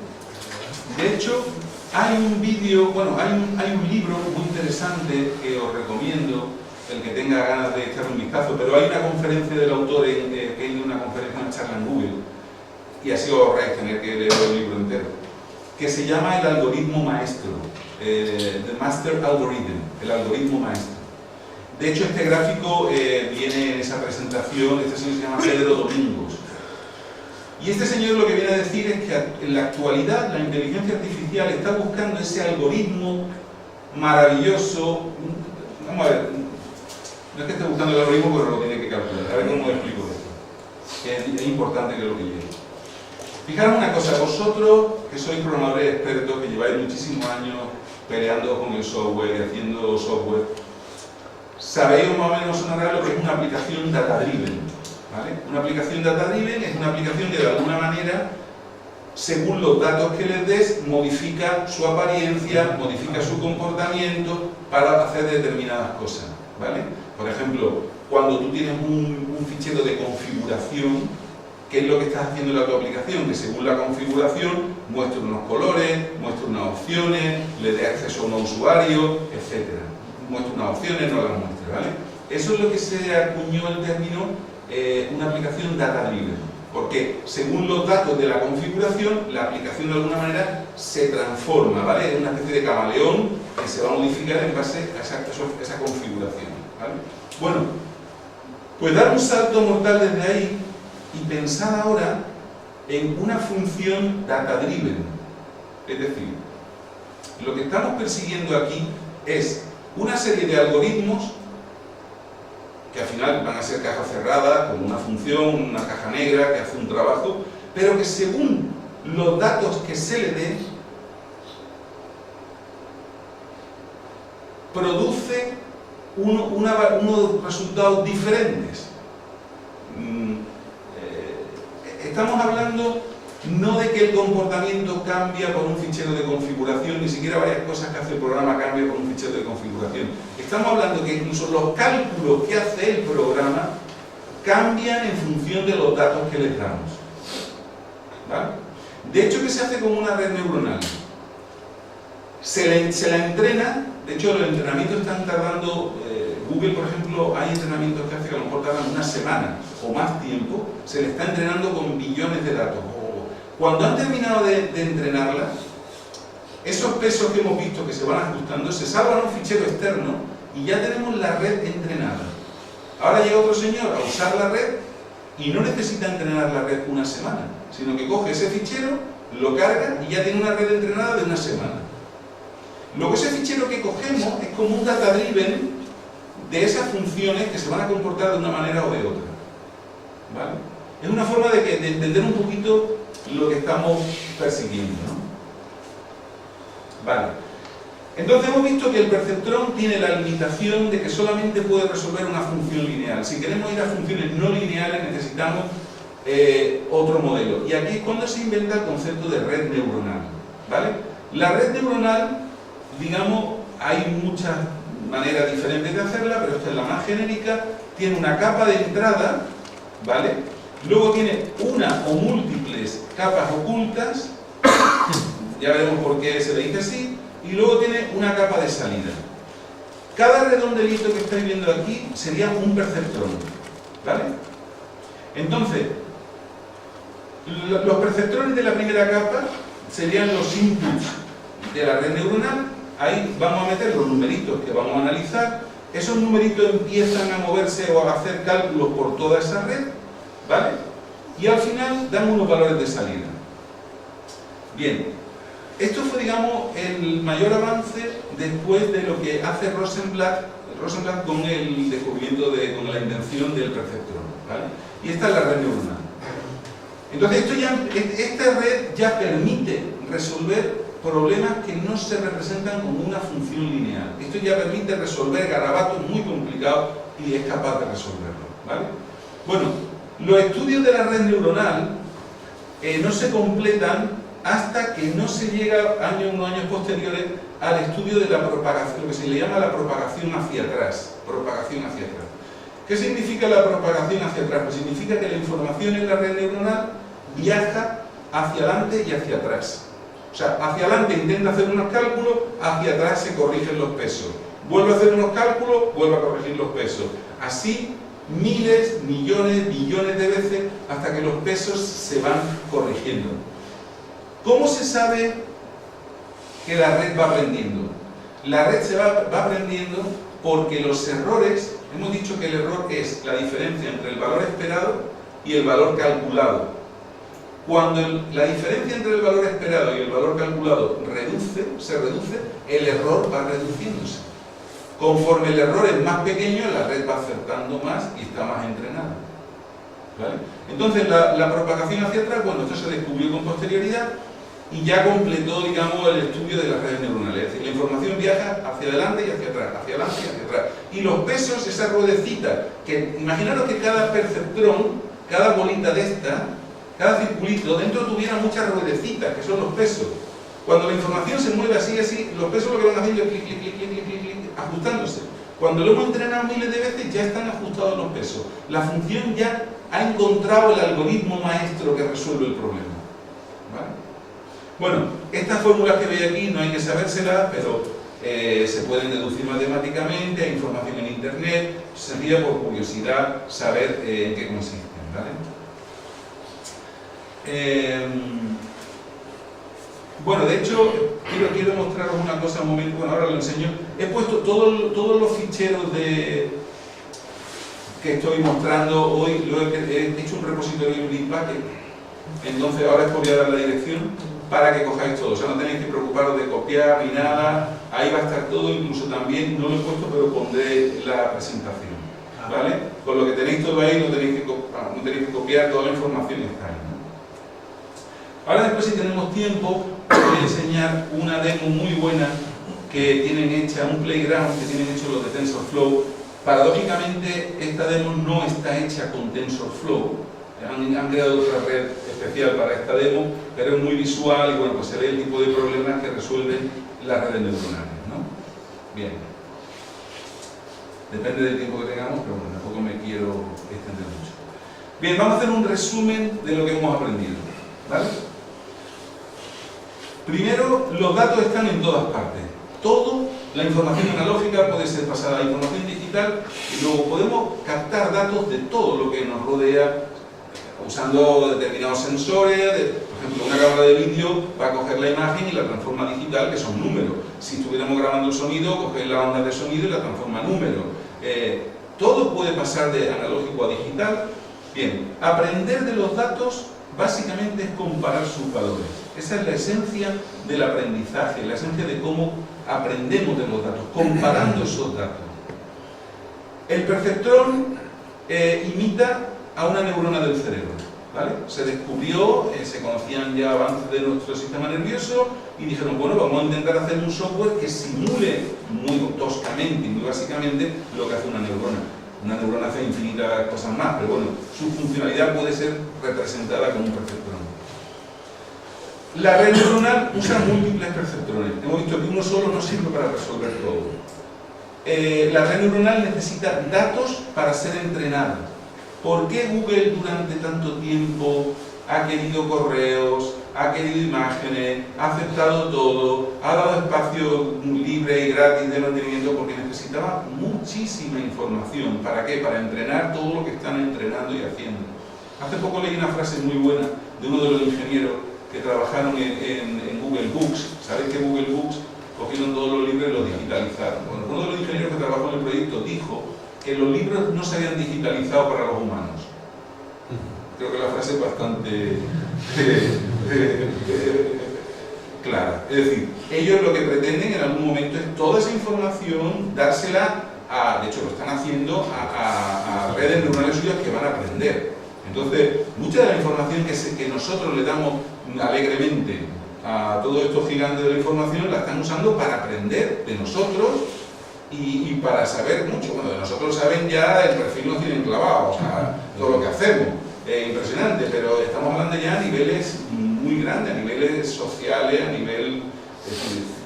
De hecho, hay un vídeo, bueno, hay un libro muy interesante que os recomiendo, el que tenga ganas de echar un vistazo, pero hay una conferencia del autor que hay una conferencia, una charla en Google, y así os ahorráis tener que leer el libro entero, que se llama El algoritmo maestro, The Master Algorithm, el algoritmo maestro. De hecho, este gráfico viene en esa presentación, este señor se llama Pedro Domingos. Y este señor lo que viene a decir es que en la actualidad la inteligencia artificial está buscando ese algoritmo maravilloso. Vamos a ver, no es que esté buscando el algoritmo, pero lo tiene que calcular. A ver cómo explico esto. Es importante que lo pilléis. Fijaros una cosa, vosotros que sois programadores expertos, que lleváis muchísimos años peleando con el software y haciendo software, sabéis más o menos sonar lo que es una aplicación data-driven. ¿Vale? Una aplicación data-driven es una aplicación que de alguna manera, según los datos que les des, modifica su apariencia, modifica su comportamiento para hacer determinadas cosas, ¿vale? Por ejemplo, cuando tú tienes un fichero de configuración, ¿qué es lo que estás haciendo en tu aplicación? Que según la configuración muestra unos colores, muestra unas opciones, le dé acceso a un usuario, etc. Muestra unas opciones, no las muestre, ¿vale? Eso es lo que se acuñó el término una aplicación data-driven, porque según los datos de la configuración, la aplicación de alguna manera se transforma, ¿vale? Es una especie de camaleón que se va a modificar en base a esa configuración, ¿vale? Bueno, pues dar un salto mortal desde ahí y pensar ahora en una función data-driven. Es decir, lo que estamos persiguiendo aquí es una serie de algoritmos que al final van a ser cajas cerradas, con una función, una caja negra que hace un trabajo, pero que según los datos que se le den, produce unos resultados diferentes. Estamos hablando no de que el comportamiento cambia por un fichero de configuración, ni siquiera varias cosas que hace el programa cambian por un fichero de configuración. Estamos hablando que incluso los cálculos que hace el programa cambian en función de los datos que les damos, ¿vale? De hecho, ¿qué se hace con una red neuronal? Se la entrena. De hecho, los entrenamientos están tardando. Google, por ejemplo, hay entrenamientos que hace que a lo mejor tardan una semana o más tiempo. Se le está entrenando con billones de datos. Cuando han terminado de entrenarla, esos pesos que hemos visto que se van ajustando se salvan a un fichero externo y ya tenemos la red entrenada. Ahora llega otro señor a usar la red y no necesita entrenar la red una semana, sino que coge ese fichero, lo carga y ya tiene una red entrenada de una semana. Luego ese fichero que cogemos es como un data-driven de esas funciones que se van a comportar de una manera o de otra, ¿vale? Es una forma de entender un poquito lo que estamos persiguiendo, ¿no? Vale. Entonces hemos visto que el perceptrón tiene la limitación de que solamente puede resolver una función lineal. Si queremos ir a funciones no lineales necesitamos otro modelo. Y aquí es cuando se inventa el concepto de red neuronal, ¿vale? La red neuronal, digamos, hay muchas maneras diferentes de hacerla, pero esta es la más genérica. Tiene una capa de entrada, ¿vale? Luego tiene una o múltiples capas ocultas, ya veremos por qué se le dice así, y luego tiene una capa de salida. Cada redondelito que estáis viendo aquí sería un perceptrón, ¿vale? Entonces, los perceptrones de la primera capa serían los inputs de la red neuronal. Ahí vamos a meter los numeritos que vamos a analizar, esos numeritos empiezan a moverse o a hacer cálculos por toda esa red, ¿vale? Y al final dan unos valores de salida. Bien, esto fue, digamos, el mayor avance después de lo que hace Rosenblatt con el descubrimiento, con la invención del perceptrón, ¿vale? Y esta es la red neuronal. Entonces, esta red ya permite resolver problemas que no se representan como una función lineal. Esto ya permite resolver garabatos muy complicados y es capaz de resolverlo, ¿vale? Bueno, los estudios de la red neuronal no se completan hasta que no se llega unos años posteriores al estudio de la propagación, lo que se le llama la propagación hacia atrás. Propagación hacia atrás. ¿Qué significa la propagación hacia atrás? Pues significa que la información en la red neuronal viaja hacia adelante y hacia atrás. O sea, hacia adelante intenta hacer unos cálculos, hacia atrás se corrigen los pesos. Vuelve a hacer unos cálculos, vuelve a corregir los pesos. Así, miles, millones, billones de veces, hasta que los pesos se van corrigiendo. ¿Cómo se sabe que la red va aprendiendo? La red se va aprendiendo porque los errores, hemos dicho que el error es la diferencia entre el valor esperado y el valor calculado. Cuando la diferencia entre el valor esperado y el valor calculado se reduce, el error va reduciéndose. Conforme el error es más pequeño, la red va acertando más y está más entrenada, ¿vale? Entonces, la propagación hacia atrás, bueno, esto se descubrió con posterioridad y ya completó, digamos, el estudio de las redes neuronales. Es decir, la información viaja hacia adelante y hacia atrás, hacia adelante y hacia atrás. Y los pesos, esa ruedecita, que imaginaros que cada perceptrón, cada bolita de esta, cada circulito, dentro tuviera muchas ruedecitas, que son los pesos. Cuando la información se mueve así, los pesos lo que van haciendo es clic, clic, clic, clic, clic, clic, clic, ajustándose. Cuando lo hemos entrenado miles de veces, ya están ajustados los pesos. La función ya ha encontrado el algoritmo maestro que resuelve el problema, ¿vale? Bueno, estas fórmulas que veis aquí no hay que sabérselas, pero se pueden deducir matemáticamente, hay información en internet, sería por curiosidad saber en qué consisten, ¿vale? Bueno, de hecho, quiero mostraros una cosa un momento, bueno, ahora lo enseño. He puesto todos los ficheros que estoy mostrando hoy, he hecho un repositorio en Bitbucket, entonces ahora os voy a dar la dirección para que cojáis todo, o sea, no tenéis que preocuparos de copiar ni nada, ahí va a estar todo, incluso también, no lo he puesto, pero pondré la presentación, ¿vale? Con lo que tenéis todo ahí, no tenéis que copiar, toda la información está ahí, ¿no? Ahora después, si tenemos tiempo, os voy a enseñar una demo muy buena que tienen hecha, un playground que tienen hecho los de TensorFlow. Paradójicamente, esta demo no está hecha con TensorFlow, han creado otra red especial para esta demo, pero es muy visual y bueno, pues se ve el tipo de problemas que resuelven las redes neuronales, ¿no? Bien. Depende del tiempo que tengamos, pero bueno, tampoco me quiero extender mucho. Bien, vamos a hacer un resumen de lo que hemos aprendido, ¿vale? Primero, los datos están en todas partes. La información analógica puede ser pasada a información digital y luego podemos captar datos de todo lo que nos rodea usando determinados sensores. Por ejemplo, una cámara de vídeo va a coger la imagen y la transforma a digital, que son números. Si estuviéramos grabando el sonido, coger la onda de sonido y la transforma a números. Todo puede pasar de analógico a digital. Bien, aprender de los datos básicamente es comparar sus valores. Esa es la esencia del aprendizaje, la esencia de cómo aprendemos de los datos, comparando esos datos. El perceptrón imita a una neurona del cerebro, ¿vale? Se descubrió, se conocían ya avances de nuestro sistema nervioso y dijeron, bueno, vamos a intentar hacer un software que simule muy toscamente y muy básicamente lo que hace una neurona. Una neurona hace infinitas cosas más, pero bueno, su funcionalidad puede ser representada con un perceptrón. La red neuronal usa múltiples perceptrones. Hemos visto que uno solo no sirve para resolver todo. La red neuronal necesita datos para ser entrenada. ¿Por qué Google durante tanto tiempo ha querido correos, ha querido imágenes, ha aceptado todo, ha dado espacio libre y gratis de mantenimiento? Porque necesitaba muchísima información. ¿Para qué? Para entrenar todo lo que están entrenando y haciendo. Hace poco leí una frase muy buena de uno de los ingenieros que trabajaron en Google Books. ¿Sabéis que Google Books cogieron todos los libros y los digitalizaron? Bueno, uno de los ingenieros que trabajó en el proyecto que los libros no se habían digitalizado para los humanos. Creo que la frase es bastante clara. Es decir, ellos lo que pretenden en algún momento es toda esa información dársela de hecho lo están haciendo a redes neuronales suyas que van a aprender. Entonces, mucha de la información que nosotros le damos alegremente a todos estos gigantes de la información la están usando para aprender de nosotros y para saber mucho. Bueno, de nosotros saben ya, el perfil nos tienen clavado, o sea, todo lo que hacemos. Impresionante, pero estamos hablando ya a niveles muy grandes, a niveles sociales, a nivel...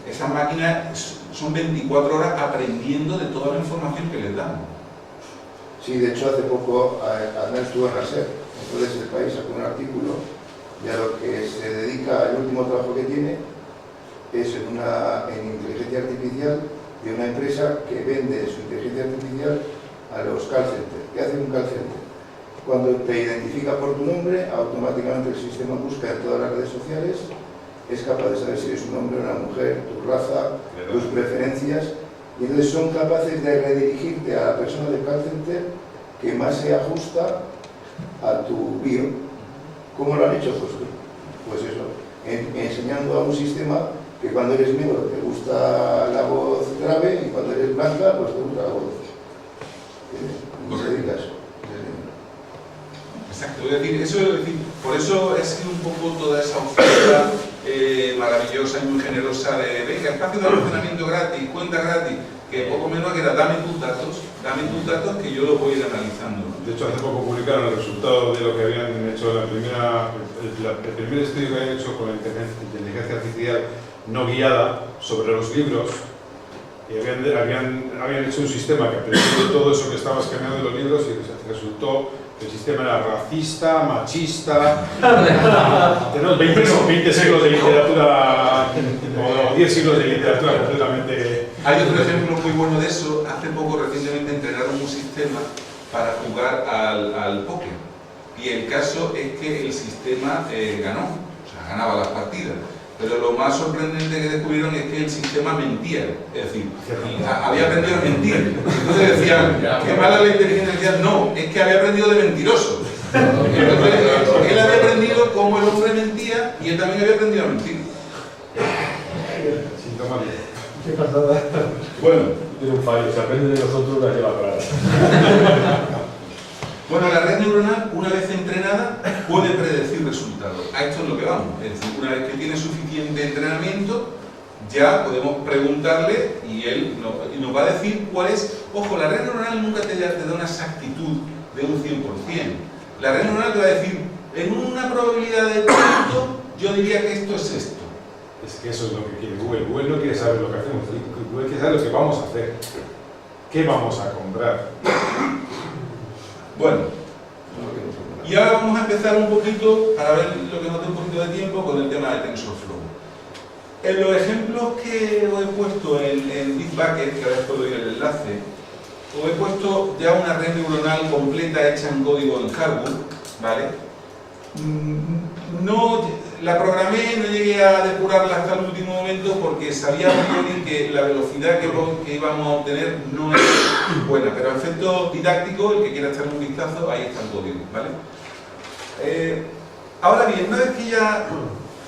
esas máquinas son 24 horas aprendiendo de toda la información que les damos. Sí, de hecho hace poco Adnan estuvo en la SER, entonces el país sacó un artículo y a lo que se dedica, el último trabajo que tiene es en inteligencia artificial de una empresa que vende su inteligencia artificial a los call centers. ¿Qué hace un call center? Cuando te identifica por tu nombre, automáticamente el sistema busca en todas las redes sociales, es capaz de saber si eres un hombre o una mujer, tu raza, tus preferencias, y entonces son capaces de redirigirte a la persona del call center que más se ajusta a tu bio. ¿Cómo lo han hecho? Pues eso, enseñando a un sistema que cuando eres negro te gusta la voz grave y cuando eres blanca pues te gusta la voz. No se diga eso. Exacto, es decir, por eso es un poco toda esa oferta maravillosa y muy generosa de venga, espacio de almacenamiento gratis, cuenta gratis, que poco menos que era dame tus datos que yo los voy a ir analizando. De hecho, hace poco publicaron el resultado de lo que habían hecho el primer estudio que habían hecho con la inteligencia artificial no guiada sobre los libros, y habían hecho un sistema que aprendió todo eso que estaba escaneando en los libros y resultó que el sistema era racista, machista. Tenemos 20 siglos de literatura, o 10 siglos de literatura completamente. Hay otro ejemplo muy bueno de eso. Hace poco, recientemente, entrenaron un sistema para jugar al póker. Y el caso es que el sistema ganó, o sea, ganaba las partidas. Pero lo más sorprendente que descubrieron es que el sistema mentía, es decir, había aprendido a mentir. Entonces decían, qué mala la inteligencia artificial. No, es que había aprendido de mentiroso. Entonces, él había aprendido cómo el hombre mentía y él también había aprendido a mentir. Sintomático. ¿Qué pasada? Bueno, Tiene un fallo, se aprende de nosotros una lleva clara. Bueno, la red neuronal, una vez entrenada, puede predecir resultados. A esto es lo que vamos. Es decir, una vez que tiene suficiente entrenamiento, ya podemos preguntarle y él nos va a decir cuál es. Ojo, la red neuronal nunca te da una exactitud de un 100%. La red neuronal te va a decir, en una probabilidad de tanto, yo diría que esto es esto. Es que eso es lo que quiere Google. Google no quiere saber lo que hacemos, Google quiere saber lo que vamos a hacer. ¿Qué vamos a comprar? Bueno, y ahora vamos a empezar un poquito, para ver lo que nos dé un poquito de tiempo, con el tema de TensorFlow. En los ejemplos que os he puesto en Bitbucket, que ahora os puedo ir el enlace, os he puesto ya una red neuronal completa hecha en código en hardware, ¿vale? La programé, no llegué a depurarla hasta el último momento porque sabía que la velocidad que íbamos a obtener no es buena, pero a efecto didáctico, el que quiera echarle un vistazo, ahí está el código, ¿vale? Ahora bien, una vez que ya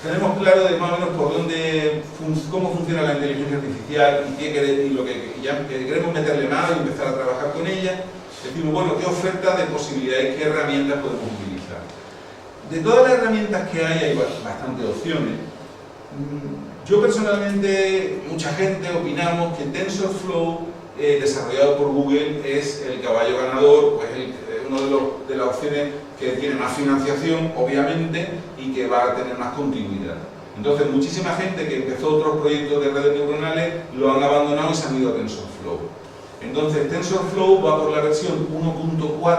tenemos claro de más o menos por dónde, cómo funciona la inteligencia artificial y lo que queremos meterle mano y empezar a trabajar con ella, decimos, bueno, ¿qué oferta de posibilidades, qué herramientas podemos utilizar? De todas las herramientas que hay bastantes opciones. Yo personalmente, mucha gente opinamos que TensorFlow, desarrollado por Google, es el caballo ganador, pues uno de las opciones que tiene más financiación, obviamente, y que va a tener más continuidad. Entonces, muchísima gente que empezó otros proyectos de redes neuronales lo han abandonado y se han ido a TensorFlow. Entonces, TensorFlow va por la versión 1.4,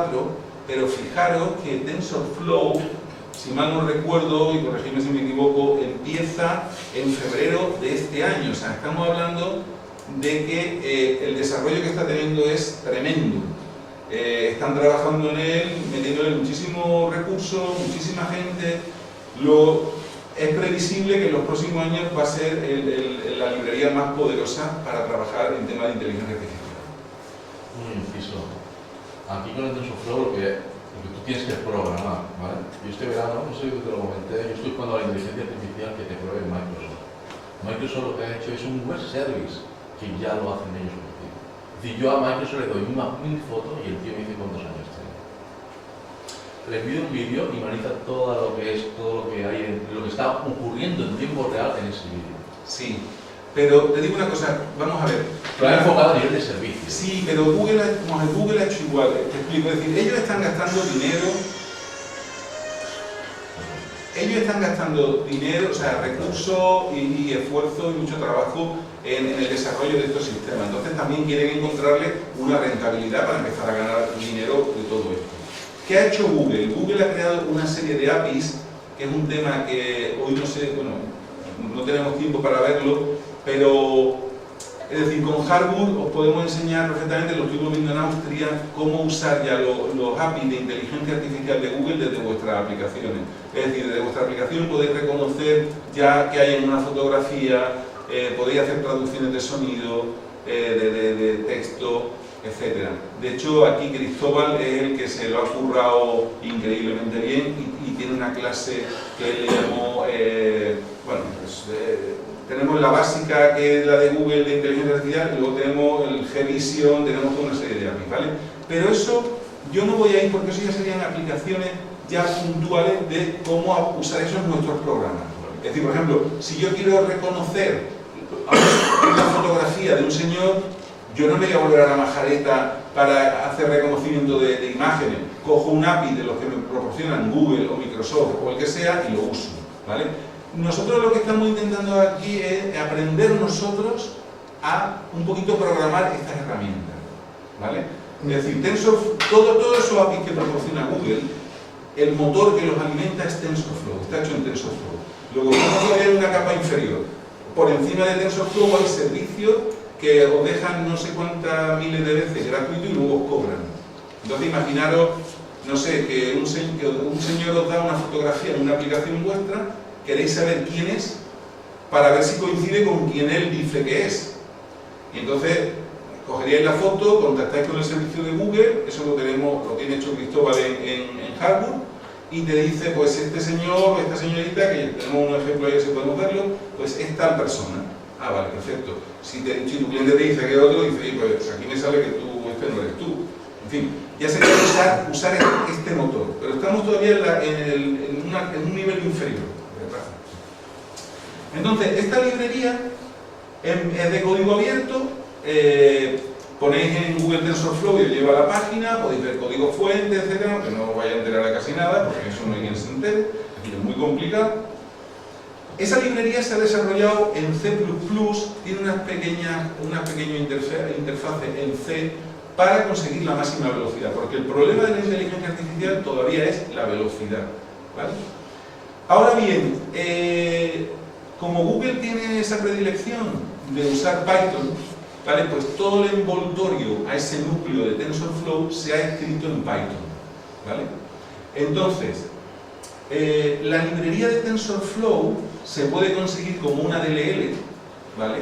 pero fijaros que TensorFlow, si mal no recuerdo, y corregidme si me equivoco, empieza en febrero de este año. O sea, estamos hablando de que el desarrollo que está teniendo es tremendo. Están trabajando en él, metiéndole muchísimos recursos, muchísima gente. Es previsible que en los próximos años va a ser la librería más poderosa para trabajar en temas de inteligencia artificial. un inciso. Aquí con el TensorFlow lo que tú tienes que programar, ¿vale? Yo este verano, no sé si te lo comenté, yo estoy jugando a la inteligencia artificial que te provee Microsoft. Microsoft lo que ha hecho es un web service que ya lo hacen ellos por ti. Es decir, yo a Microsoft le doy mi foto y el tío me dice cuántos años tiene. Le pido un vídeo y me analiza todo lo que hay, lo que está ocurriendo en tiempo real en ese vídeo. Sí, pero te digo una cosa, vamos a ver. Pero enfocado a nivel de servicio. Sí, pero Google ha hecho igual, te explico. Es decir, ellos están gastando dinero, o sea, recursos y esfuerzo y mucho trabajo en el desarrollo de estos sistemas. Entonces también quieren encontrarle una rentabilidad para empezar a ganar dinero de todo esto. ¿Qué ha hecho Google? Google ha creado una serie de APIs, que es un tema que hoy no sé, bueno, no tenemos tiempo para verlo, pero es decir, con Harvard os podemos enseñar perfectamente, lo estuvimos viendo en Austria, cómo usar ya los APIs de inteligencia artificial de Google desde vuestras aplicaciones. Es decir, desde vuestra aplicación podéis reconocer ya que hay en una fotografía, podéis hacer traducciones de sonido, de texto, etc. De hecho, aquí Cristóbal es el que se lo ha currado increíblemente bien y tiene una clase que le llamó, tenemos la básica, que es la de Google de inteligencia artificial, y luego tenemos el G-Vision, tenemos toda una serie de APIs, ¿vale? Pero eso, yo no voy a ir porque eso ya serían aplicaciones ya puntuales de cómo usar eso en nuestros programas. Es decir, por ejemplo, si yo quiero reconocer una fotografía de un señor, yo no me voy a volver a la majareta para hacer reconocimiento de imágenes. Cojo un API de los que me proporcionan Google o Microsoft o el que sea y lo uso, ¿vale? Nosotros lo que estamos intentando aquí es aprender nosotros a un poquito programar estas herramientas, ¿vale? Es decir, todos esos APIs que proporciona Google, el motor que los alimenta es TensorFlow, está hecho en TensorFlow. Luego tenemos todavía en una capa inferior. Por encima de TensorFlow hay servicios que os dejan no sé cuántas miles de veces gratuito y luego os cobran. Entonces imaginaros, no sé, que un señor os da una fotografía en una aplicación vuestra, queréis saber quién es para ver si coincide con quien él dice que es. Y entonces cogeríais la foto, contactáis con el servicio de Google, eso lo tiene hecho Cristóbal en Harvard, y te dice, pues este señor o esta señorita, que tenemos un ejemplo ahí si podemos verlo, pues es tal persona. Ah, vale, perfecto. Si tu cliente te dice que es otro, dice, pues aquí me sale que este no eres tú. En fin, ya sería usar este motor, pero estamos todavía en un nivel inferior. Entonces, esta librería es de código abierto, ponéis en Google TensorFlow y os lleva a la página, podéis ver código fuente, etcétera, que no os vaya a enterar de casi nada, porque eso no hay quien se entere, es muy complicado. Esa librería se ha desarrollado en C++, tiene una pequeña interfaz en C para conseguir la máxima velocidad, porque el problema de la inteligencia artificial todavía es la velocidad, ¿vale? Ahora bien, como Google tiene esa predilección de usar Python, ¿vale? Pues todo el envoltorio a ese núcleo de TensorFlow se ha escrito en Python, ¿vale? Entonces, la librería de TensorFlow se puede conseguir como una DLL, ¿vale?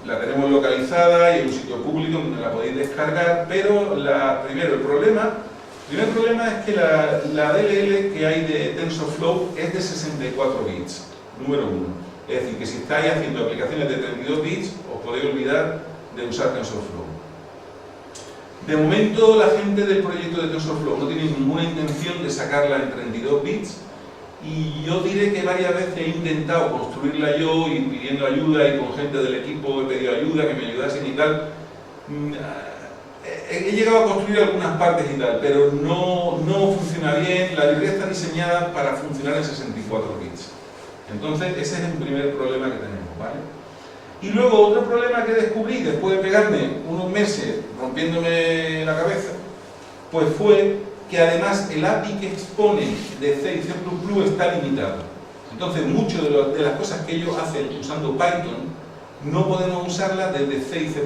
La tenemos localizada y en un sitio público donde la podéis descargar, pero el primer problema es que la DLL que hay de TensorFlow es de 64 bits, número uno. Es decir, que si estáis haciendo aplicaciones de 32 bits, os podéis olvidar de usar TensorFlow. De momento, la gente del proyecto de TensorFlow no tiene ninguna intención de sacarla en 32 bits, y yo diré que varias veces he intentado construirla yo y pidiendo ayuda, y con gente del equipo he pedido ayuda, que me ayudasen y tal. He llegado a construir algunas partes y tal, pero no funciona bien. La librería está diseñada para funcionar en 64 bits. Entonces, ese es el primer problema que tenemos, ¿vale? Y luego, otro problema que descubrí después de pegarme unos meses rompiéndome la cabeza, pues fue que además el API que expone de C y C++ está limitado. Entonces, muchas de las cosas que ellos hacen usando Python no podemos usarlas desde C y C++.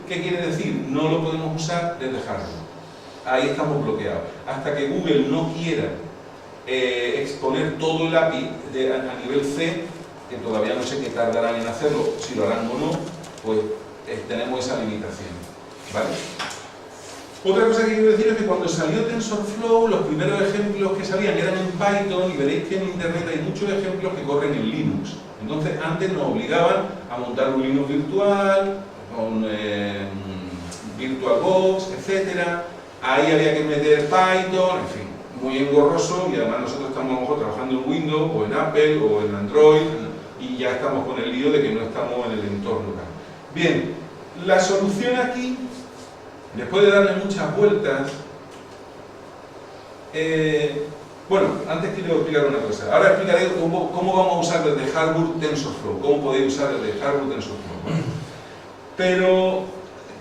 ¿Qué quiere decir? No lo podemos usar desde hardware. Ahí estamos bloqueados. Hasta que Google no quiera exponer todo el API a nivel C, que todavía no sé qué tardarán en hacerlo, si lo harán o no, pues tenemos esa limitación. ¿vale? Otra cosa que quiero decir es que cuando salió TensorFlow, los primeros ejemplos que salían eran en Python, y veréis que en Internet hay muchos ejemplos que corren en Linux. Entonces, antes nos obligaban a montar un Linux virtual, con VirtualBox, etc. Ahí había que meter Python, en fin, muy engorroso, y además nosotros estamos a lo mejor trabajando en Windows, o en Apple, o en Android, y ya estamos con el lío de que no estamos en el entorno local. Bien, la solución aquí, después de darle muchas vueltas, bueno, antes quiero explicar una cosa. Ahora explicaré cómo vamos a usar desde Harbour TensorFlow, cómo podéis usar desde Harbour TensorFlow. Pero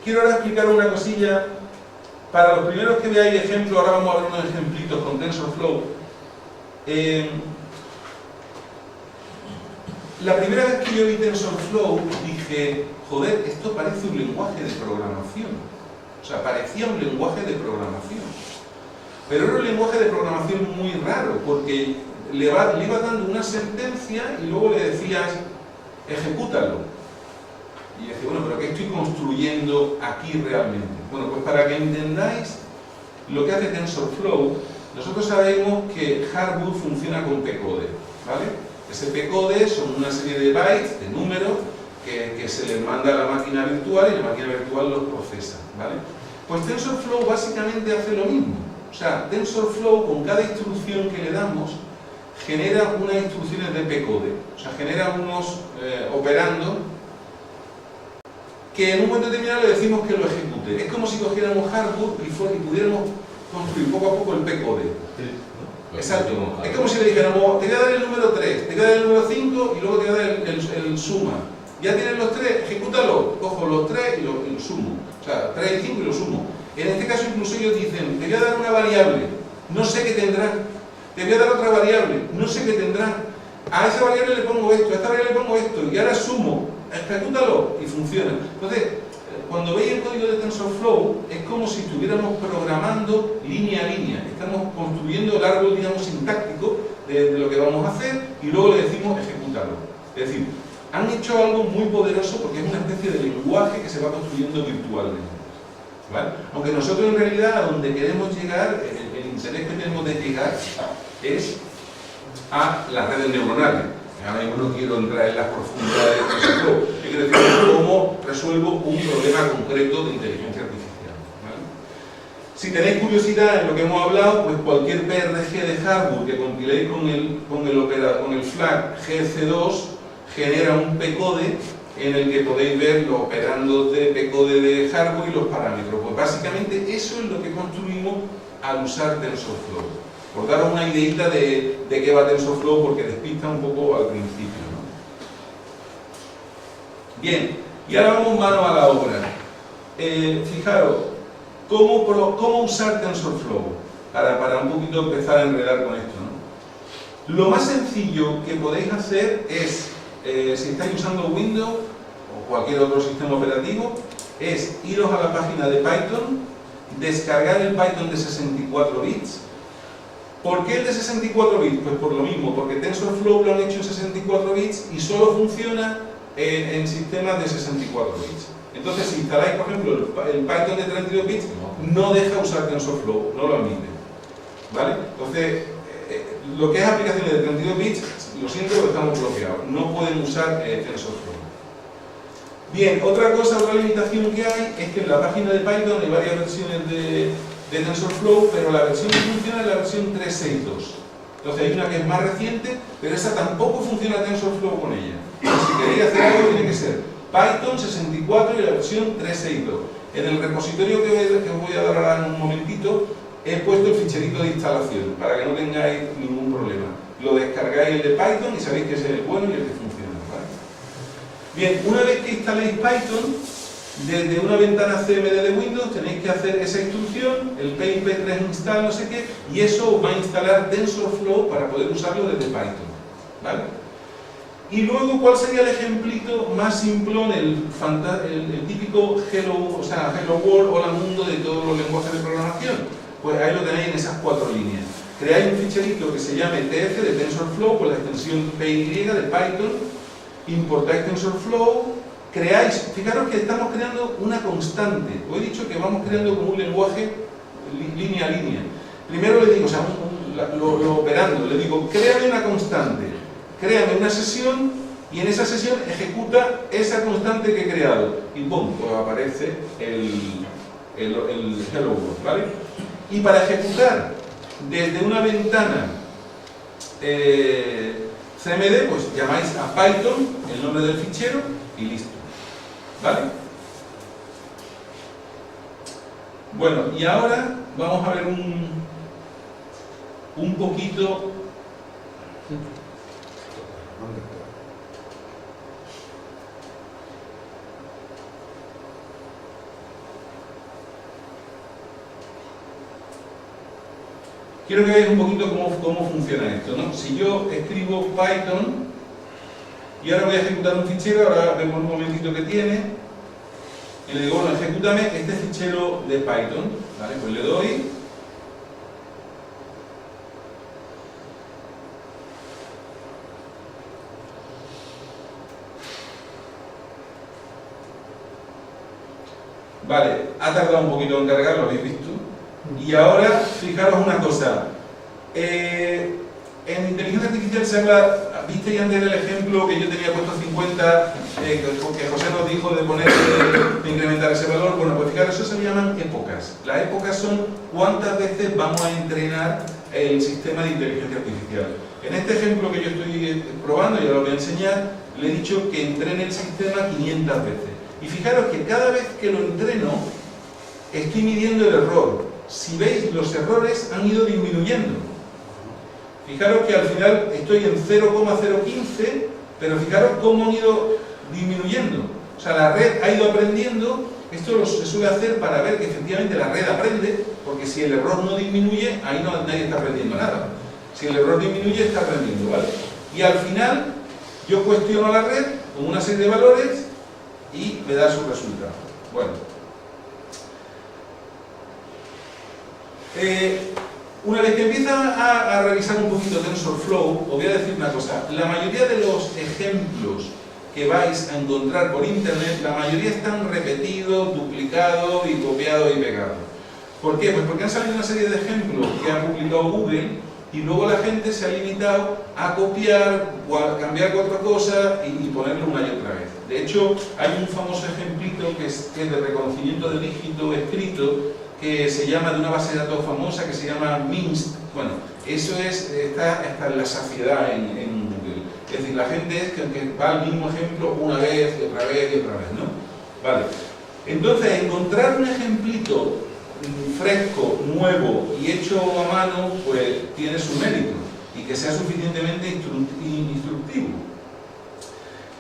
quiero ahora explicar una cosilla. Para los primeros que veáis ejemplos, ahora vamos a ver unos ejemplitos con TensorFlow. La primera vez que yo vi TensorFlow dije, joder, esto parece un lenguaje de programación. O sea, parecía un lenguaje de programación. Pero era un lenguaje de programación muy raro, porque le iba dando una sentencia y luego le decías, ejecútalo. Y decía, bueno, pero ¿qué estoy construyendo aquí realmente? Bueno, pues para que entendáis lo que hace TensorFlow, nosotros sabemos que Harbour funciona con P-code, ¿vale? Ese P-code son una serie de bytes, de números, que se les manda a la máquina virtual, y la máquina virtual los procesa, ¿vale? Pues TensorFlow básicamente hace lo mismo. O sea, TensorFlow, con cada instrucción que le damos, genera unas instrucciones de P-code. O sea, genera unos operandos que en un momento determinado le decimos que lo ejecute. Es como si cogiéramos Harbour y pudiéramos construir poco a poco el P-code. Exacto. Es como si le dijéramos, te voy a dar el número 3, te voy a dar el número 5 y luego te voy a dar el suma. Ya tienes los 3, ejecútalo. Cojo los 3 y los sumo. O sea, 3 y 5 y los sumo. En este caso incluso ellos dicen, te voy a dar una variable, no sé qué tendrá. Te voy a dar otra variable, no sé qué tendrá. A esa variable le pongo esto, a esta variable le pongo esto, y ahora sumo, ejecútalo, y funciona. Entonces, cuando veis el código de TensorFlow, es como si estuviéramos programando línea a línea. Estamos construyendo el árbol, digamos, sintáctico de lo que vamos a hacer, y luego le decimos ejecútalo. Es decir, han hecho algo muy poderoso porque es una especie de lenguaje que se va construyendo virtualmente, ¿vale? Aunque nosotros en realidad a donde queremos llegar, el interés que tenemos de llegar es a las redes neuronales. Ahora mismo no quiero entrar en las profundidades de TensorFlow. Quiero decir cómo resuelvo un problema concreto de inteligencia artificial, ¿vale? Si tenéis curiosidad en lo que hemos hablado, pues cualquier PRG de Harbour que compiléis con el flag GC2 genera un P-code en el que podéis ver los operandos de P-code de Harbour y los parámetros. Pues básicamente eso es lo que construimos al usar TensorFlow. Por daros una ideita de qué va TensorFlow, porque despista un poco al principio, ¿no? Bien, y ahora vamos mano a la obra. Fijaros, ¿cómo usar TensorFlow? Para un poquito empezar a enredar con esto, ¿no? Lo más sencillo que podéis hacer es, si estáis usando Windows o cualquier otro sistema operativo, es iros a la página de Python, descargar el Python de 64 bits. ¿Por qué el de 64 bits? Pues por lo mismo, porque TensorFlow lo han hecho en 64 bits y solo funciona en sistemas de 64 bits. Entonces, si instaláis, por ejemplo, el Python de 32 bits, no deja usar TensorFlow, no lo admite, ¿vale? Entonces, lo que es aplicaciones de 32 bits, lo siento, pero estamos bloqueados, no pueden usar TensorFlow. Bien, otra limitación que hay es que en la página de Python hay varias versiones de TensorFlow, pero la versión que funciona es la versión 3.6.2. Entonces hay una que es más reciente, pero esa tampoco funciona TensorFlow con ella. Si queréis hacer algo, tiene que ser Python 64 y la versión 3.6.2. En el repositorio que os voy a dar ahora en un momentito, he puesto el ficherito de instalación, para que no tengáis ningún problema. Lo descargáis el de Python y sabéis que ese es el bueno y el que funciona, ¿vale? Bien, una vez que instaléis Python, desde una ventana CMD de Windows tenéis que hacer esa instrucción, el pip3 install no sé qué, y eso os va a instalar TensorFlow para poder usarlo desde Python, ¿vale? Y luego, ¿cuál sería el ejemplito más simplón, el típico hello world, hola mundo de todos los lenguajes de programación? Pues ahí lo tenéis en esas 4 líneas. Creáis un ficherito que se llame tf de TensorFlow con la extensión py de Python, importáis TensorFlow, creáis, fijaros que estamos creando una constante. Os he dicho que vamos creando como un lenguaje línea a línea. Primero le digo, o sea, lo operando, le digo, créame una constante, créame una sesión y en esa sesión ejecuta esa constante que he creado. Y ¡pum! Pues aparece el hello world, ¿vale? Y para ejecutar desde una ventana CMD, pues llamáis a Python, el nombre del fichero y listo, ¿vale? Bueno, y ahora vamos a ver un poquito. Quiero que veáis un poquito cómo funciona esto, ¿no? Si yo escribo Python y ahora voy a ejecutar un fichero, ahora vemos un momentito que tiene, y le digo, bueno, ejecútame este fichero de Python, ¿vale? Pues le doy. Vale, ha tardado un poquito en cargar, lo habéis visto. Y ahora, fijaros una cosa. En inteligencia artificial se habla, visteis antes el ejemplo que yo tenía puesto 50, que José nos dijo de poner, de incrementar ese valor. Bueno, pues fijaros, eso se llaman épocas. Las épocas son cuántas veces vamos a entrenar el sistema de inteligencia artificial. En este ejemplo que yo estoy probando, ya lo voy a enseñar, le he dicho que entrene el sistema 500 veces. Y fijaros que cada vez que lo entreno, estoy midiendo el error. Si veis, los errores han ido disminuyendo. Fijaros que al final estoy en 0,015, pero fijaros cómo han ido disminuyendo. O sea, la red ha ido aprendiendo. Esto se suele hacer para ver que efectivamente la red aprende, porque si el error no disminuye, ahí nadie está aprendiendo nada. Si el error disminuye, está aprendiendo, ¿vale? Y al final, yo cuestiono a la red con una serie de valores y me da su resultado. Bueno. Una vez que empieza a revisar un poquito TensorFlow, os voy a decir una cosa. La mayoría de los ejemplos que vais a encontrar por internet, la mayoría están repetidos, duplicados y copiados y pegados. ¿Por qué? Pues porque han salido una serie de ejemplos que ha publicado Google y luego la gente se ha limitado a copiar o a cambiar cuatro cosas y ponerlo una y otra vez. De hecho, hay un famoso ejemplito que es de reconocimiento de dígito escrito, que se llama, de una base de datos famosa que se llama MINST. Bueno, eso está en la saciedad en Google. Es decir, la gente es que va al mismo ejemplo una vez y otra vez y otra vez, ¿no? Vale. Entonces, encontrar un ejemplito fresco, nuevo y hecho a mano, pues tiene su mérito y que sea suficientemente instructivo.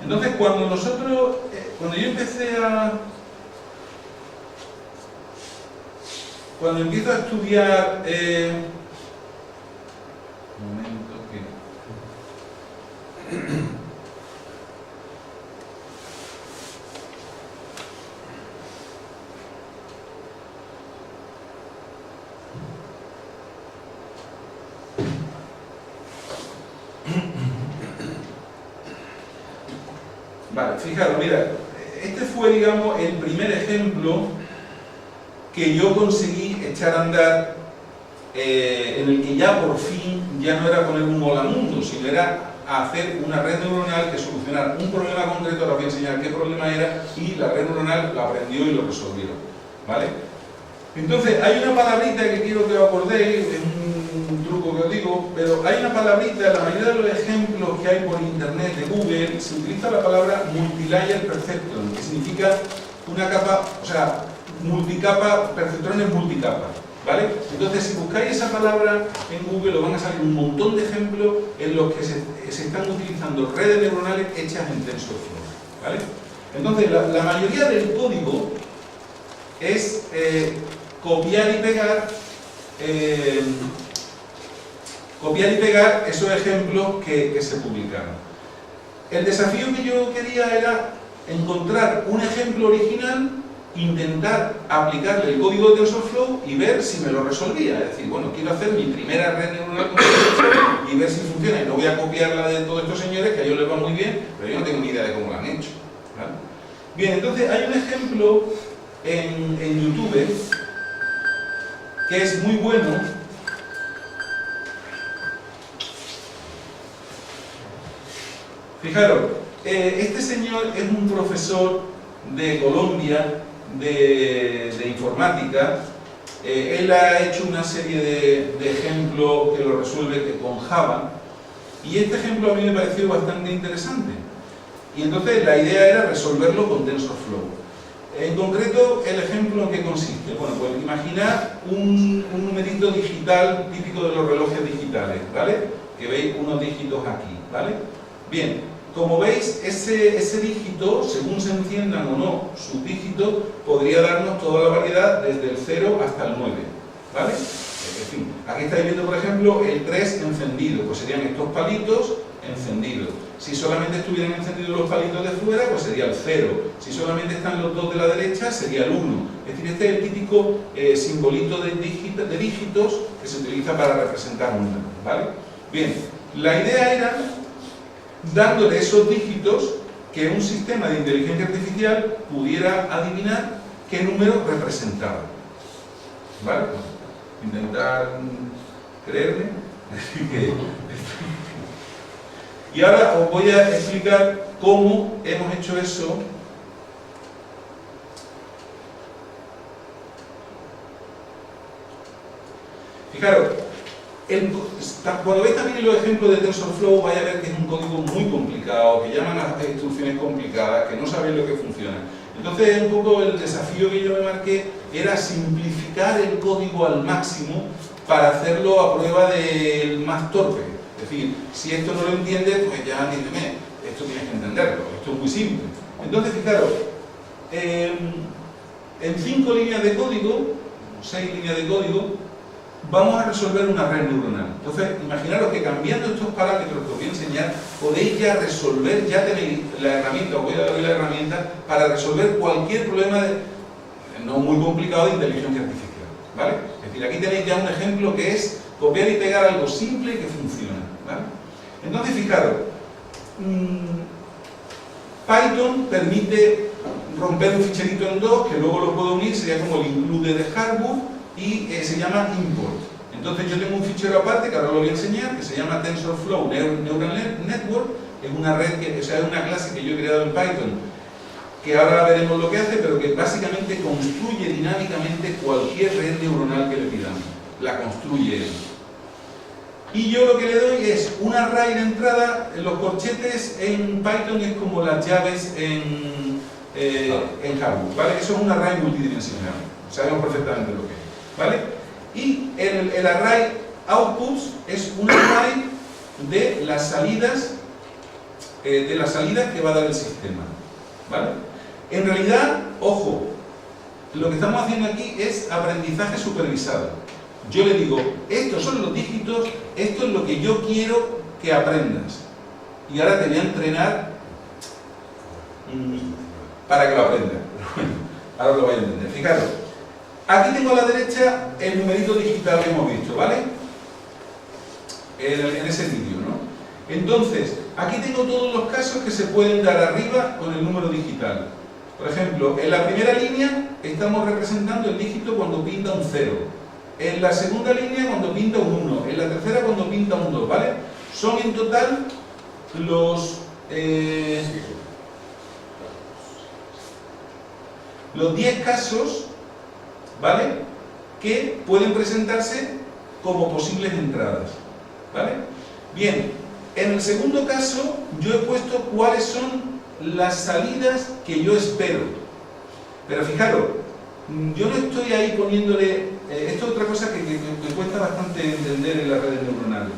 Entonces, cuando yo empecé a... Cuando empiezo a estudiar... un momento que... Vale, fijaros, mira, este fue, digamos, el primer ejemplo que yo conseguí echar a andar, en el que ya por fin ya no era poner un hola mundo, sino era hacer una red neuronal que solucionara un problema concreto. Ahora voy a enseñar qué problema era y la red neuronal lo aprendió y lo resolvió, ¿vale? Entonces, hay una palabrita que quiero que os acordéis, es un truco que os digo, pero hay una palabrita, la mayoría de los ejemplos que hay por internet de Google, se utiliza la palabra multilayer perceptron, que significa una capa, o sea, multicapa, perceptrones multicapa, ¿vale? Entonces, si buscáis esa palabra en Google, os van a salir un montón de ejemplos en los que se están utilizando redes neuronales hechas en TensorFlow, ¿vale? Entonces, la mayoría del código es copiar y pegar esos ejemplos que se publicaron. El desafío que yo quería era encontrar un ejemplo original, intentar aplicarle el código de TensorFlow y ver si me lo resolvía. Es decir, bueno, quiero hacer mi primera red neuronal con TensorFlow y ver si funciona. Y no voy a copiar la de todos estos señores, que a ellos les va muy bien, pero yo no tengo ni idea de cómo lo han hecho, ¿vale? Bien, entonces hay un ejemplo en YouTube que es muy bueno. Fijaros, este señor es un profesor de Colombia de informática. Él ha hecho una serie de ejemplos que lo resuelve con Java, y este ejemplo a mí me pareció bastante interesante. Y entonces la idea era resolverlo con TensorFlow. En concreto, ¿el ejemplo en qué consiste? Bueno, pues imaginad un numerito digital típico de los relojes digitales, ¿vale? Que veis unos dígitos aquí, ¿vale? Bien, como veis, ese dígito, según se enciendan o no sus dígitos, podría darnos toda la variedad desde el 0 hasta el 9, ¿vale? En fin, aquí estáis viendo, por ejemplo, el 3 encendido, pues serían estos palitos encendidos. Si solamente estuvieran encendidos los palitos de fuera, pues sería el 0. Si solamente están los dos de la derecha, sería el 1. Es decir, este es el típico simbolito de dígitos que se utiliza para representar números, ¿vale? Bien, la idea era, dándole esos dígitos, que un sistema de inteligencia artificial pudiera adivinar qué número representaba, ¿vale? Intentar creerme. Y ahora os voy a explicar cómo hemos hecho eso. Fijaros, cuando veis también los ejemplos de TensorFlow, vais a ver que es un código muy complicado, que llaman a instrucciones complicadas, que no sabéis lo que funciona. Entonces, un poco el desafío que yo me marqué era simplificar el código al máximo para hacerlo a prueba del más torpe. Es decir, si esto no lo entiendes, pues ya entiéndeme, esto tienes que entenderlo, esto es muy simple. Entonces, fijaros, en 5 líneas de código, 6 líneas de código, vamos a resolver una red neuronal. Entonces, imaginaros que cambiando estos parámetros que os voy a enseñar, podéis ya resolver, ya tenéis la herramienta, os voy a dar la herramienta para resolver cualquier problema no muy complicado de inteligencia artificial, ¿vale? Es decir, aquí tenéis ya un ejemplo que es copiar y pegar algo simple que funciona, ¿vale? Entonces, fijaros, Python permite romper un ficherito en dos, que luego lo puedo unir, sería como el include de hardware, y se llama import. Entonces yo tengo un fichero aparte, que ahora lo voy a enseñar, que se llama TensorFlow Neural Network, es una red, o sea, es una clase que yo he creado en Python, que ahora veremos lo que hace, pero que básicamente construye dinámicamente cualquier red neuronal que le pidamos. La construye él. Y yo lo que le doy es un array de entrada. Los corchetes en Python es como las llaves en hardware, ¿vale? Eso es un array multidimensional, sabemos perfectamente lo que es, ¿vale? Y el array outputs es un array de las salidas que va a dar el sistema, ¿vale? En realidad, ojo, lo que estamos haciendo aquí es aprendizaje supervisado. Yo le digo, estos son los dígitos, esto es lo que yo quiero que aprendas. Y ahora te voy a entrenar para que lo aprendas. Pero bueno, ahora lo vais a entender. Fijaros, aquí tengo a la derecha el numerito digital que hemos visto, ¿vale? En ese vídeo, ¿no? Entonces, aquí tengo todos los casos que se pueden dar arriba con el número digital. Por ejemplo, en la primera línea estamos representando el dígito cuando pinta un 0. En la segunda línea cuando pinta un 1. En la tercera cuando pinta un 2, ¿vale? Son en total los 10 casos, ¿vale?, que pueden presentarse como posibles entradas, ¿vale? Bien, en el segundo caso yo he puesto cuáles son las salidas que yo espero. Pero fijaros, yo no estoy ahí poniéndole... esto es otra cosa que me cuesta bastante entender en las redes neuronales.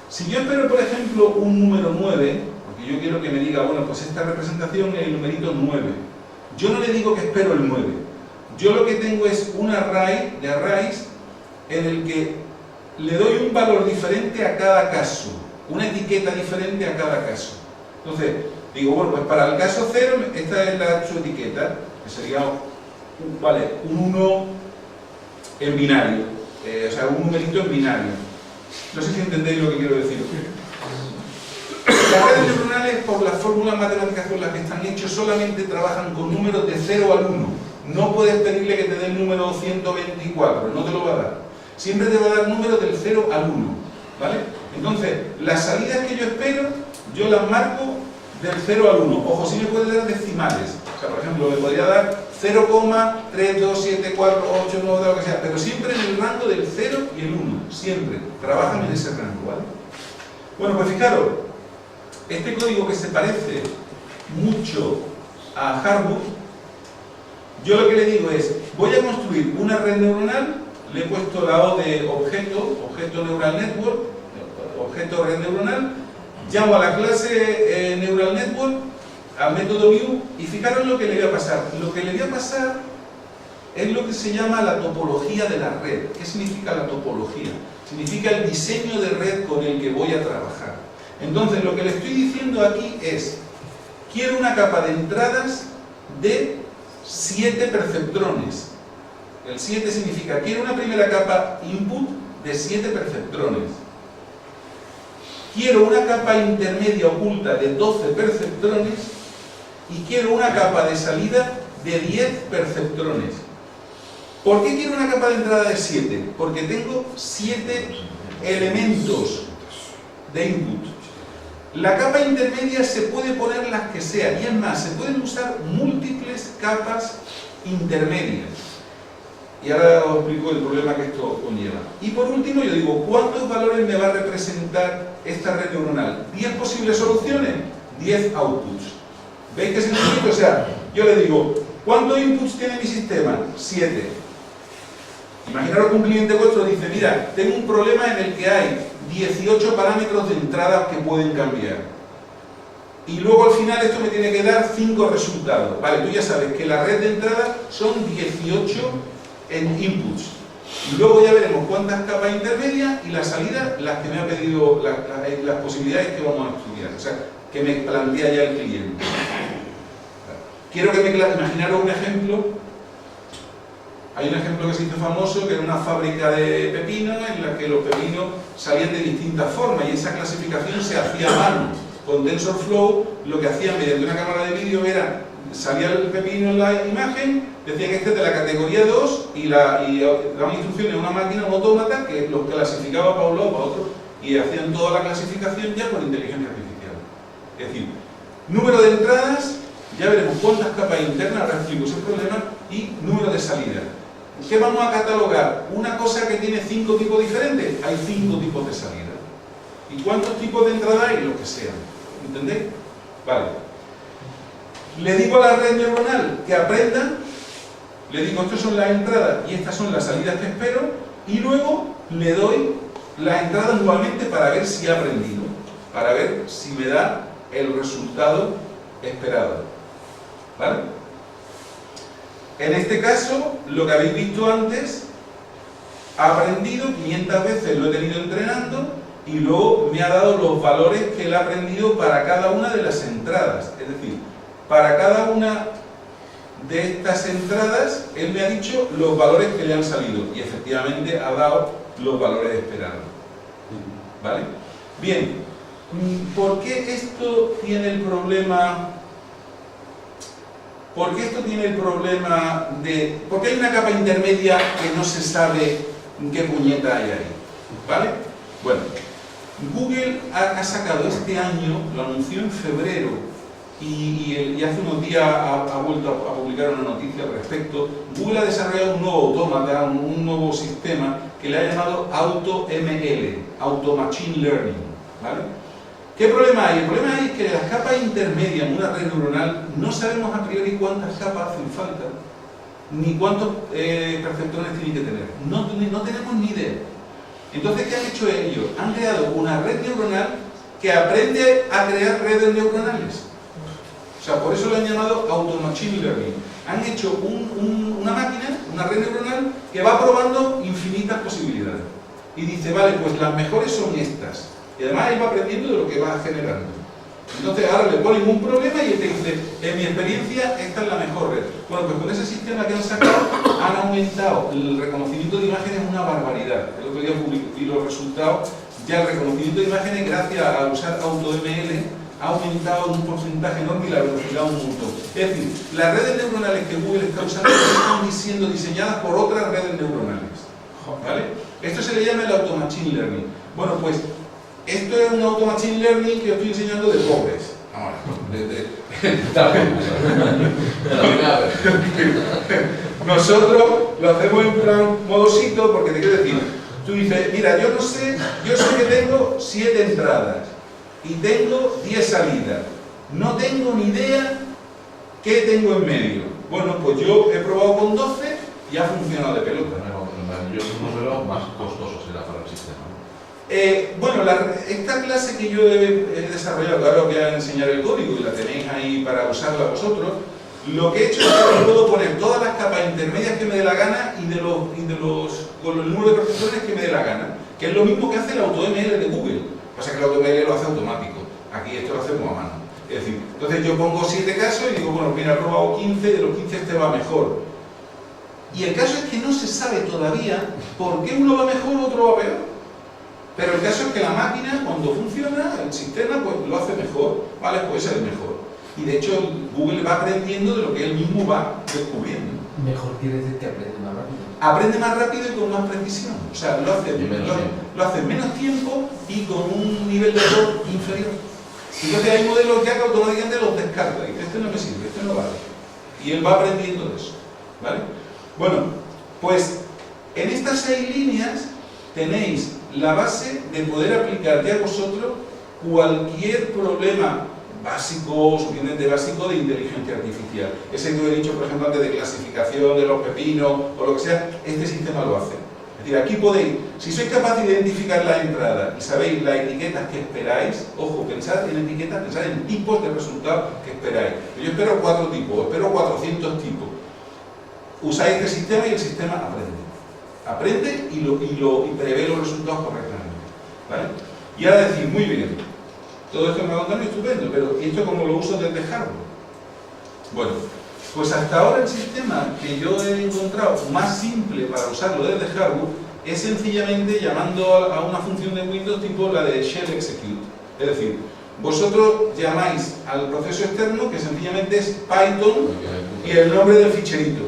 Si yo espero, por ejemplo, un número 9, porque yo quiero que me diga, bueno, pues esta representación es el numerito 9. Yo no le digo que espero el 9. Yo lo que tengo es un array de arrays en el que le doy un valor diferente a cada caso, una etiqueta diferente a cada caso. Entonces, digo, bueno, pues para el caso 0, esta es su etiqueta, que sería un 1 en binario, o sea, un numerito en binario. No sé si entendéis lo que quiero decir. Las redes neuronales, por las fórmulas matemáticas con las que están hechos, solamente trabajan con números de 0 al 1. No puedes pedirle que te dé el número 124, no te lo va a dar. Siempre te va a dar números del 0 al 1, ¿vale? Entonces, las salidas que yo espero, yo las marco del 0 al 1. Ojo, sí me puede dar decimales. O sea, por ejemplo, me podría dar 0,3274, 8, 9, lo que sea, pero siempre en el rango del 0 y el 1. Siempre. Trabajan en ese rango, ¿vale? Bueno, pues fijaros, este código que se parece mucho a Harwood, yo lo que le digo es, voy a construir una red neuronal, le he puesto la O de objeto neural network, objeto red neuronal, llamo a la clase neural network, al método view, y fijaros lo que le voy a pasar. Lo que le voy a pasar es lo que se llama la topología de la red. ¿Qué significa la topología? Significa el diseño de red con el que voy a trabajar. Entonces, lo que le estoy diciendo aquí es, quiero una capa de entradas de 7 perceptrones. El 7 significa, quiero una primera capa input de 7 perceptrones. Quiero una capa intermedia oculta de 12 perceptrones y quiero una capa de salida de 10 perceptrones. ¿Por qué quiero una capa de entrada de 7? Porque tengo 7 elementos de input. La capa intermedia se puede poner las que sea, y es más, se pueden usar múltiples capas intermedias. Y ahora os explico el problema que esto conlleva. Y por último, yo digo, ¿cuántos valores me va a representar esta red neuronal? ¿10 posibles soluciones? 10 outputs. ¿Veis qué significa? O sea, yo le digo, ¿cuántos inputs tiene mi sistema? 7. Imaginaros que un cliente vuestro dice, mira, tengo un problema en el que hay 18 parámetros de entrada que pueden cambiar. Y luego al final esto me tiene que dar 5 resultados. Vale, tú ya sabes que la red de entrada son 18 en inputs. Y luego ya veremos cuántas capas intermedias y la salida, las que me ha pedido, las posibilidades que vamos a estudiar. O sea, que me plantea ya el cliente. Quiero que imaginaros un ejemplo. Hay un ejemplo que se hizo famoso, que era una fábrica de pepinos en la que los pepinos salían de distintas formas y esa clasificación se hacía a mano. Con TensorFlow lo que hacían mediante una cámara de vídeo era, salía el pepino en la imagen, decían que este es de la categoría 2 y daban instrucciones a una máquina, un autómata, que los clasificaba para un lado, para otro, y hacían toda la clasificación ya por inteligencia artificial. Es decir, número de entradas, ya veremos cuántas capas internas, ahora explico ese problema, y número de salida. ¿Qué vamos a catalogar? Una cosa que tiene 5 tipos diferentes, hay 5 tipos de salida. ¿Y cuántos tipos de entrada hay? Lo que sea. ¿Entendéis? Vale. Le digo a la red neuronal que aprenda, le digo estas son las entradas y estas son las salidas que espero, y luego le doy las entradas nuevamente para ver si ha aprendido, para ver si me da el resultado esperado. ¿Vale? En este caso, lo que habéis visto antes, ha aprendido 500 veces, lo he tenido entrenando, y luego me ha dado los valores que él ha aprendido para cada una de las entradas. Es decir, para cada una de estas entradas, él me ha dicho los valores que le han salido, y efectivamente ha dado los valores esperados. ¿Vale? Bien, ¿por qué esto tiene el problema? ¿Por qué esto tiene el problema de...? ¿Por qué hay una capa intermedia que no se sabe qué puñeta hay ahí? ¿Vale? Bueno, Google ha sacado este año, lo anunció en febrero, y hace unos días ha vuelto a publicar una noticia al respecto. Google ha desarrollado un nuevo autómata, un nuevo sistema que le ha llamado AutoML, Auto Machine Learning. ¿Vale? ¿Qué problema hay? El problema es que las capas intermedias en una red neuronal no sabemos a priori cuántas capas hacen falta, ni cuántos perceptrones tienen que tener. No tenemos ni idea. Entonces, ¿qué han hecho ellos? Han creado una red neuronal que aprende a crear redes neuronales. O sea, por eso lo han llamado Auto Machine Learning. Han hecho una máquina, una red neuronal, que va probando infinitas posibilidades. Y dice, vale, pues las mejores son estas. Y además él va aprendiendo de lo que va generando. Entonces ahora le ponen un problema y él te dice, en mi experiencia esta es la mejor red. Bueno, pues con ese sistema que han sacado han aumentado el reconocimiento de imágenes una barbaridad. El otro día publiqué los resultados, ya el reconocimiento de imágenes gracias a usar AutoML ha aumentado en un porcentaje enorme y la velocidad un montón. Es decir, las redes neuronales que Google está usando están siendo diseñadas por otras redes neuronales. ¿Vale? Esto se le llama el auto-machine learning. Bueno, pues esto es un auto-machine learning que os estoy enseñando de pobres. Ahora, nosotros lo hacemos en plan modosito porque te quiero decir, tú dices, mira, yo sé que tengo 7 entradas y tengo 10 salidas. No tengo ni idea qué tengo en medio. Bueno, pues yo he probado con 12 y ha funcionado de pelota. Yo un número más costoso será para el sistema. Bueno, esta clase que yo he desarrollado, ahora os voy a enseñar el código y la tenéis ahí para usarla vosotros. Lo que he hecho es que puedo poner todas las capas intermedias que me dé la gana y con el número de procesadores que me dé la gana, que es lo mismo que hace el AutoML de Google. Pasa que el AutoML lo hace automático, aquí esto lo hacemos a mano. Es decir, entonces yo pongo 7 casos y digo, bueno, mira, he probado 15, de los 15 este va mejor. Y el caso es que no se sabe todavía por qué uno va mejor o otro va peor. Pero el caso es que la máquina, cuando funciona, el sistema pues lo hace mejor, ¿vale? Pues es el mejor. Y de hecho Google va aprendiendo de lo que él mismo va descubriendo. Mejor quiere decir que aprende más rápido. Aprende más rápido y con más precisión. O sea, lo hace en menos tiempo y con un nivel de error inferior. Entonces hay modelos ya que automáticamente los descarta. Y este no me sirve, este no vale. Y él va aprendiendo de eso. ¿Vale? Bueno, pues en estas 6 líneas tenéis la base de poder aplicar ya vosotros cualquier problema básico, suficientemente básico de inteligencia artificial. Ese que he dicho, por ejemplo, antes de clasificación de los pepinos o lo que sea, este sistema lo hace. Es decir, aquí podéis, si sois capaces de identificar la entrada y sabéis las etiquetas que esperáis, ojo, pensad en etiquetas, pensad en tipos de resultados que esperáis. Yo espero 4 tipos, espero 400 tipos. Usáis este sistema y el sistema aprende. Aprende y prevé los resultados correctamente. ¿Vale? Y ahora decir, muy bien, todo esto me va a contar estupendo, pero ¿y esto cómo lo uso desde hardware? Bueno, pues hasta ahora el sistema que yo he encontrado más simple para usarlo desde hardware es sencillamente llamando a una función de Windows tipo la de shell execute. Es decir, vosotros llamáis al proceso externo que sencillamente es Python y el nombre del ficherito,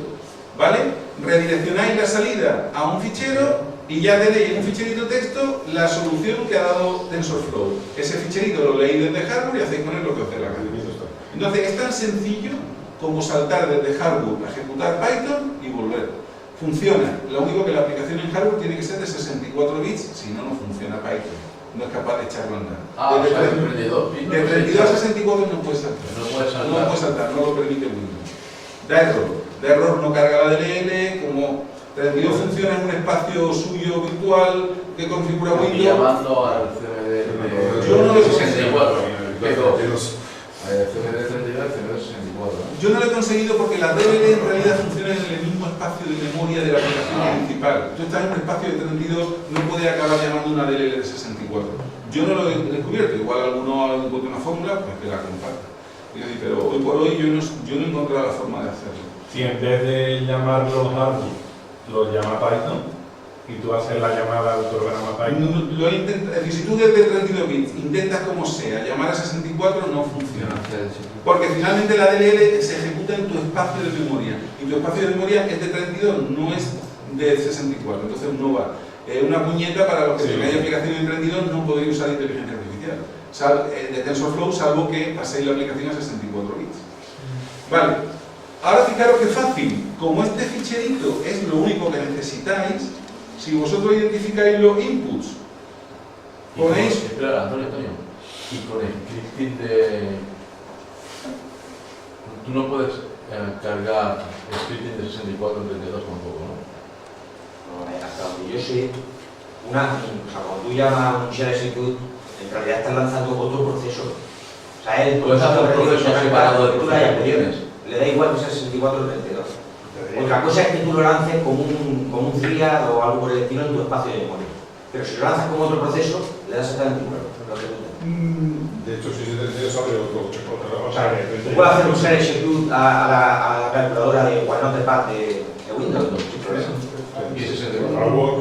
¿vale? Redireccionáis la salida a un fichero y ya tenéis en un ficherito texto la solución que ha dado TensorFlow. Ese ficherito lo leéis desde hardware y hacéis con él lo que os dé la gana. Entonces es tan sencillo como saltar desde hardware a ejecutar Python y volver. Funciona. Lo único que la aplicación en hardware tiene que ser de 64 bits, si no, no funciona Python. No es capaz de echarlo a andar. De 32 a 64 no puede saltar. No puede saltar. No puede saltar, no lo permite Windows. Da error. Da error, no carga la DLL, como 32 funciona en un espacio suyo virtual que configura Windows. Llamando al CMD Yo no lo 64. CMD 32 y CMD 64. Yo no lo he conseguido porque las DLL en realidad funcionan en el mismo espacio de memoria de la aplicación principal. Tú estás en un espacio de 32, no puedes acabar llamando una DLL de 64. Yo no lo he descubierto, igual alguno encuentra una fórmula, pues que la comparta. Pero hoy por hoy yo no he encontrado la forma de hacerlo. Si en vez de llamarlo hardware, lo llama Python, y tú haces la llamada al programa Python. Lo intenta, es decir, si tú desde 32 bits intentas como sea llamar a 64, no funciona. Porque finalmente la DLL se ejecuta en tu espacio de memoria. Y tu espacio de memoria es de 32, no es de 64, entonces no va. Una puñeta para los que tengáis aplicación de 32 no podéis usar inteligencia artificial. De TensorFlow, salvo que paséis la aplicación a 64 bits. Vale. Ahora fijaros que fácil. Como este ficherito es lo único que necesitáis, si vosotros identificáis los inputs, ponéis... Espera, Antonio. Y con el scripting de... Tú no puedes cargar el scripting de 64 en 32 tampoco, ¿no? Hasta donde yo sé, cuando tú llamas un shell execute, en realidad estás lanzando otro proceso. O sea, el proceso separado de tú la tienes. Le da igual que sea 64 o 32. Otra cosa es que tú lo lances como un triad o algo por el estilo en tu espacio de memoria. Pero si lo lanzas como otro proceso, le das exactamente igual. De hecho, si se te sabe otro. O sea, tú puedes hacer un shell execute a la calculadora de OneNotePad de Windows, sin problema. Y 64. Hardware.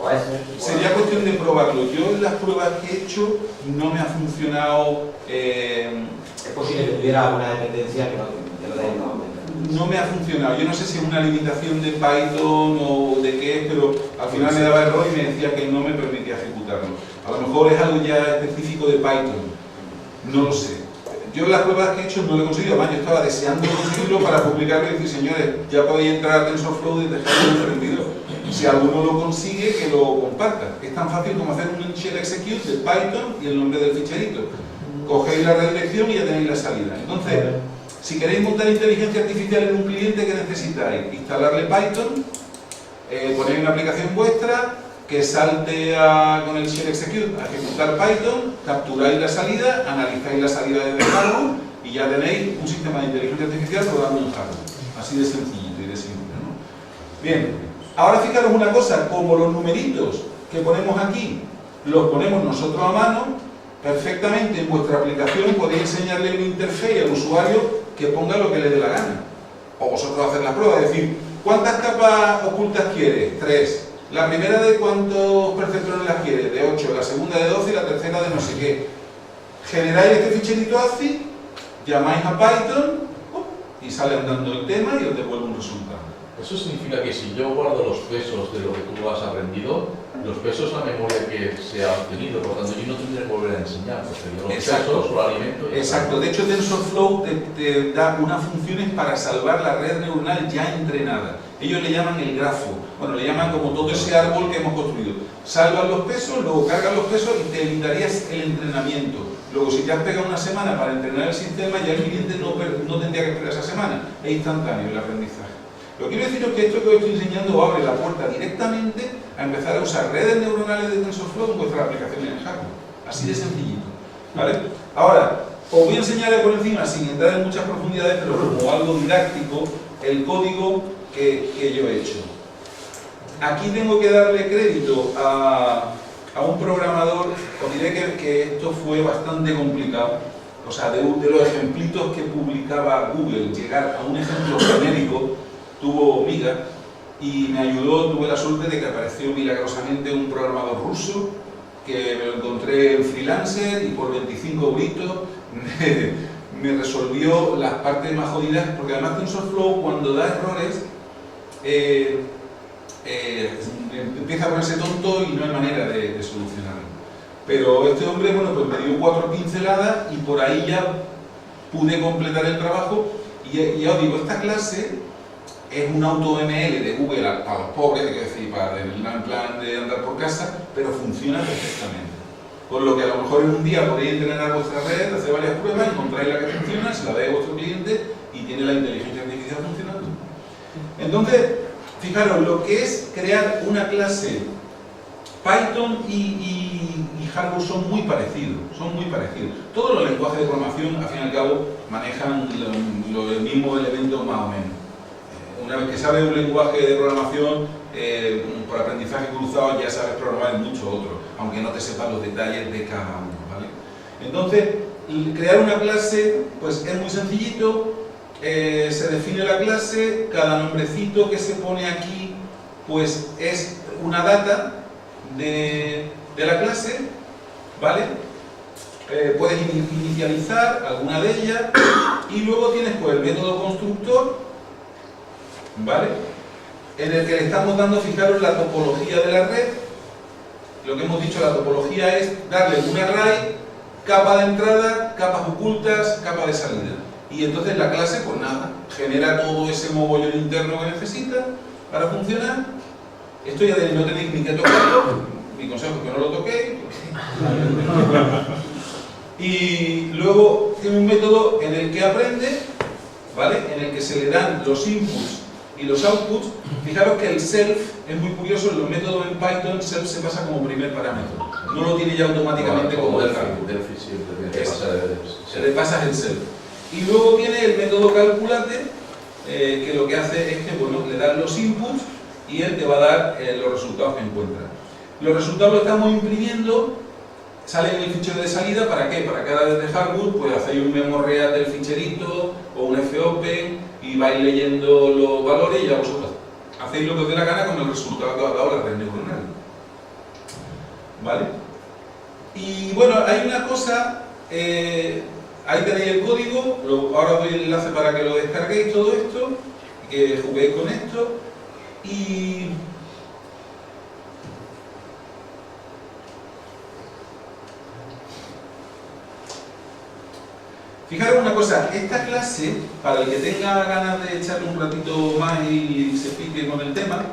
O a ese. sería cuestión de probarlo. Yo en las pruebas que he hecho no me ha funcionado. Es posible que tuviera alguna dependencia que no te haya dado cuenta. No me ha funcionado. Yo no sé si es una limitación de Python o de qué es, pero al final me daba error y me decía que no me permitía ejecutarlo. A lo mejor es algo ya específico de Python. No lo sé. Yo en las pruebas que he hecho no lo he conseguido. Además, yo estaba deseando conseguirlo para publicarlo y decir, señores, ya podéis entrar a TensorFlow y dejarlo en el servidor. Si alguno lo consigue, que lo comparta. Es tan fácil como hacer un shell execute de Python y el nombre del ficherito. Cogéis la redirección y ya tenéis la salida. Entonces, si queréis montar inteligencia artificial en un cliente, ¿qué necesitáis? Instalarle Python, ponéis una aplicación vuestra que salte con el shell execute a ejecutar Python, capturáis la salida, analizáis la salida desde hardware y ya tenéis un sistema de inteligencia artificial rodando en hardware. Así de sencillito y de simple, ¿no? Bien, ahora fijaros una cosa, como los numeritos que ponemos aquí los ponemos nosotros a mano, perfectamente en vuestra aplicación podéis enseñarle un interface al usuario que ponga lo que le dé la gana. O vosotros hacer la prueba, es decir, ¿cuántas capas ocultas quieres? 3. La primera de cuántos perceptores las quieres, de 8, la segunda de 12 y la tercera de no sé qué. Generáis este ficherito ASCII, llamáis a Python y sale andando el tema y os devuelve un resultado. Eso significa que si yo guardo los pesos de lo que tú has aprendido, los pesos son la memoria que se ha obtenido, por lo tanto yo no tendré que volver a enseñar, porque yo los pesos o lo alimento. Exacto, de hecho TensorFlow te da unas funciones para salvar la red neuronal ya entrenada. Ellos le llaman el grafo, bueno, le llaman como todo ese árbol que hemos construido. Salvan los pesos, luego cargan los pesos y te evitarías el entrenamiento. Luego, si te has pegado una semana para entrenar el sistema, ya el cliente no tendría que esperar esa semana. Es instantáneo el aprendizaje. Lo que quiero decir es que esto que os estoy enseñando abre la puerta directamente a empezar a usar redes neuronales de TensorFlow en vuestras aplicaciones en hardware. Así de sencillito. ¿Vale? Ahora, os voy a enseñar por encima, sin entrar en muchas profundidades, pero como algo didáctico, el código que yo he hecho. Aquí tengo que darle crédito a un programador. Os diré que esto fue bastante complicado. O sea, de los ejemplitos que publicaba Google, llegar a un ejemplo genérico tuvo miga y me ayudó, tuve la suerte de que apareció milagrosamente un programador ruso que me lo encontré en Freelancer y por 25 euritos me resolvió las partes más jodidas, porque además TensorFlow cuando da errores empieza a ponerse tonto y no hay manera de solucionarlo. Pero este hombre, bueno, pues me dio 4 pinceladas y por ahí ya pude completar el trabajo y ya os digo, esta clase es un AutoML de Google para los pobres, es decir, para el plan de andar por casa, pero funciona perfectamente. Por lo que a lo mejor en un día podéis entrenar vuestra red, hacer varias pruebas, encontráis la que funciona, se la dais a vuestro cliente y tiene la inteligencia artificial funcionando. Entonces, fijaros, lo que es crear una clase, Python y hardware son muy parecidos, Todos los lenguajes de programación, al fin y al cabo, manejan los mismos elementos más o menos. Una vez que sabes un lenguaje de programación, por aprendizaje cruzado ya sabes programar en muchos otros, aunque no te sepas los detalles de cada uno, ¿vale? Entonces, crear una clase, pues es muy sencillito, se define la clase, cada nombrecito que se pone aquí, pues es una data de la clase, ¿vale? Puedes inicializar alguna de ellas y luego tienes pues el método constructor, ¿vale? En el que le estamos dando, fijaros, la topología de la red. Lo que hemos dicho, la topología es darle un array, capa de entrada, capas ocultas, capa de salida. Y entonces la clase, pues nada, genera todo ese mogollón interno que necesita para funcionar. Esto ya no tenéis ni que tocarlo, mi consejo es que no lo toquéis. Y luego tiene un método en el que aprende, ¿vale? En el que se le dan los inputs y los outputs. Fijaros que el self es muy curioso, en los métodos en Python self se pasa como primer parámetro, no lo tiene ya automáticamente como Delphi. Se le pasa el self. Y luego tiene el método calculate, que lo que hace es que, bueno, le dan los inputs y él te va a dar los resultados que encuentra. Los resultados los estamos imprimiendo, salen en el fichero de salida. ¿Para qué? Para cada vez de hardware, pues hacéis un memoread del ficherito o un fopen y vais leyendo los valores y ya vosotros hacéis lo que os dé la gana con el resultado que os ha dado la red neuronal. ¿vale? Y bueno, hay una cosa, ahí tenéis el código, ahora os doy el enlace para que lo descarguéis todo esto, que juguéis con esto, y fijaros una cosa, esta clase, para el que tenga ganas de echarle un ratito más y se pique con el tema,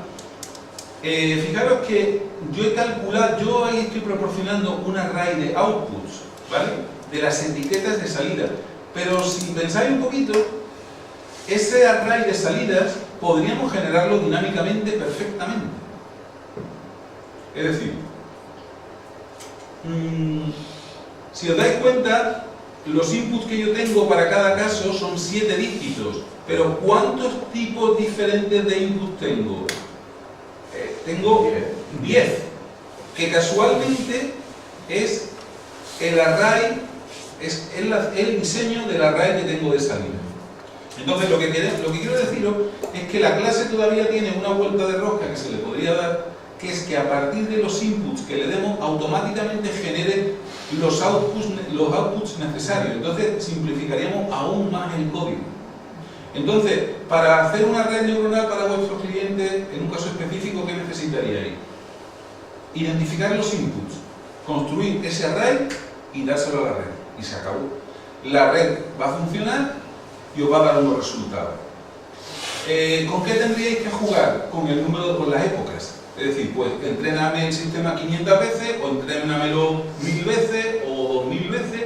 fijaros que yo he calculado, yo ahí estoy proporcionando un array de outputs, ¿vale? De las etiquetas de salida, pero si pensáis un poquito, ese array de salidas podríamos generarlo dinámicamente perfectamente. Es decir, si os dais cuenta, los inputs que yo tengo para cada caso son 7 dígitos, pero ¿cuántos tipos diferentes de inputs tengo? Tengo 10, que casualmente es el array, es el diseño del array que tengo de salida. Entonces lo que quiero deciros es que la clase todavía tiene una vuelta de rosca que se le podría dar, que es que a partir de los inputs que le demos automáticamente genere los outputs necesarios. Entonces simplificaríamos aún más el código. Entonces, para hacer una red neuronal para vuestros clientes, en un caso específico, ¿qué necesitaríais? Identificar los inputs, construir ese array y dárselo a la red. Y se acabó. La red va a funcionar y os va a dar unos resultados. ¿Con qué tendríais que jugar? Con el número, con las épocas. Es decir, pues entréname el sistema 500 veces, o entrénamelo 1000 veces, o 2000 veces,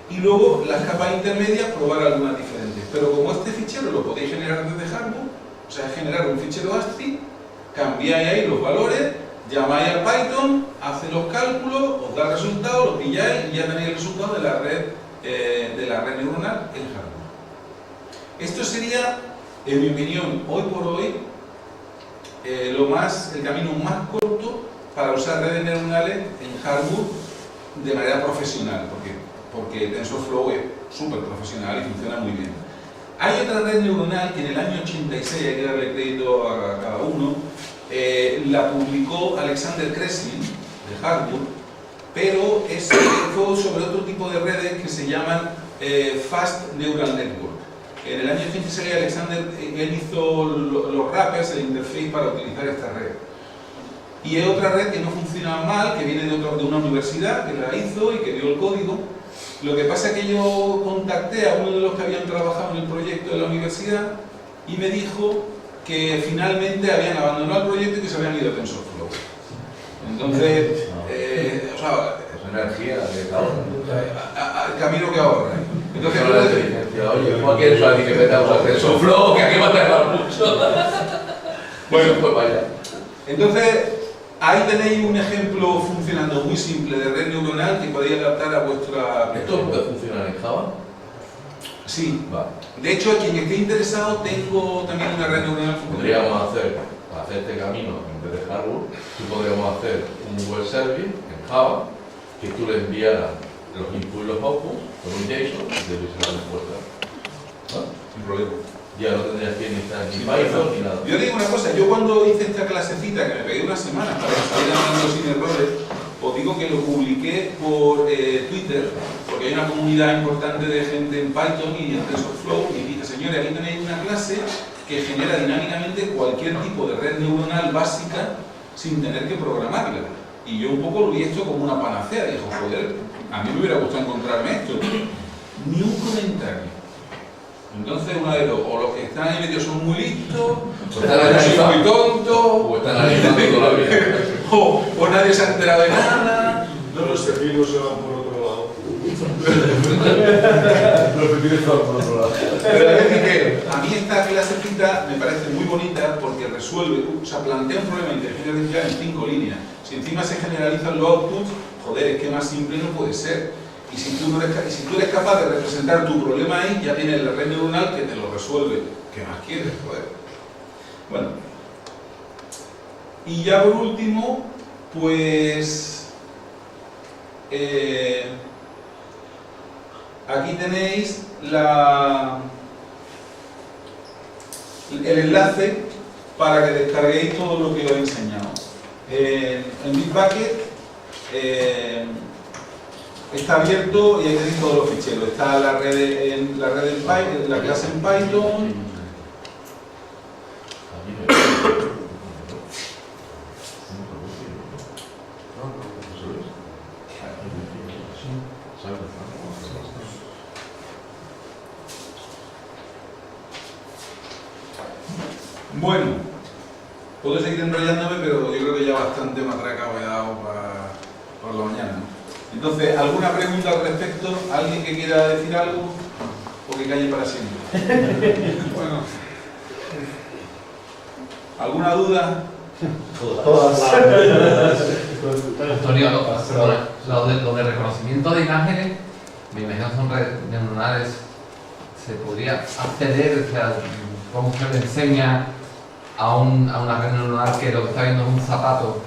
y luego las capas intermedias probar algunas diferentes. Pero como este fichero lo podéis generar desde hardware, o sea, generar un fichero ASCII, cambiáis ahí los valores, llamáis al Python, hace los cálculos, os da el resultado, lo pilláis y ya tenéis el resultado de la red neuronal en hardware. Esto sería, en mi opinión, hoy por hoy, el camino más corto para usar redes neuronales en hardware de manera profesional, porque TensorFlow es súper profesional y funciona muy bien. Hay otra red neuronal que en el año 86, hay que darle crédito a cada uno, la publicó Alexander Kreslin de hardware, pero fue sobre otro tipo de redes que se llaman Fast Neural Network. En el año 86 Alexander él hizo los wrappers, el interface para utilizar esta red. Y es otra red que no funciona mal, que viene de una universidad que la hizo y que dio el código. Lo que pasa es que yo contacté a uno de los que habían trabajado en el proyecto de la universidad y me dijo que finalmente habían abandonado el proyecto y que se habían ido a TensorFlow. Entonces, o sea, energía de el camino que ahorra. Entonces, oye, ¿cómo quieres alguien que metamos a TensorFlow? Que aquí va a tardar mucho. Bueno, pues vaya. Entonces, ahí tenéis un ejemplo funcionando muy simple de red neuronal que podéis adaptar a vuestra... ¿Esto puede funcionar en Java? Sí. Va. De hecho, a quien esté interesado, tengo también una red neuronal funcionando. Podríamos hacer, para hacer este camino, en vez de hardware, podríamos hacer un web service en Java que tú le enviaras los inputs y los outputs con un JSON y te diese la respuesta. ¿No? Sin problema. Ya no tendrías que iniciar ni Python ni nada. Yo digo una cosa, yo cuando hice esta clasecita, que me pegué una semana para que saliera andando sin errores, os digo que lo publiqué por Twitter, porque hay una comunidad importante de gente en Python y en TensorFlow, y dije, señores, aquí tenéis una clase que genera dinámicamente cualquier tipo de red neuronal básica sin tener que programarla. Y yo un poco lo vi esto como una panacea, dijo, joder, a mí me hubiera gustado encontrarme esto. Ni un comentario. Entonces, una de dos, o los que están ahí metidos son muy listos, o son muy tontos, o están analizando todavía. o nadie se ha enterado de nada. No, los pepinos se van por otro lado. Los pepinos se van por otro lado. Pero es decir que a mí esta clasecita me parece muy bonita porque resuelve, o sea, plantea un problema de inteligencia artificial en 5 líneas. Si encima se generalizan los outputs, joder, es que más simple no puede ser. Y si tú eres capaz de representar tu problema ahí, ya tienes la red neuronal que te lo resuelve. ¿Qué más quieres? Joder. Bueno. Y ya por último, pues... aquí tenéis el enlace para que descarguéis todo lo que os he enseñado. En Bitbucket está abierto y ahí tenéis todos los ficheros. Está la red en Python, la clase en Python. Bueno, puedo seguir enrollándome, pero yo creo que ya bastante matraca he dado para la mañana, ¿no? Entonces, ¿alguna pregunta al respecto? ¿Alguien que quiera decir algo? ¿O que calle para siempre? Bueno. ¿Alguna duda? Todas. Antonio, lo de reconocimiento de imágenes, me imagino son redes neuronales, se podría acceder, o sea, cómo se le enseña a una red neuronal que lo que está viendo es un zapato,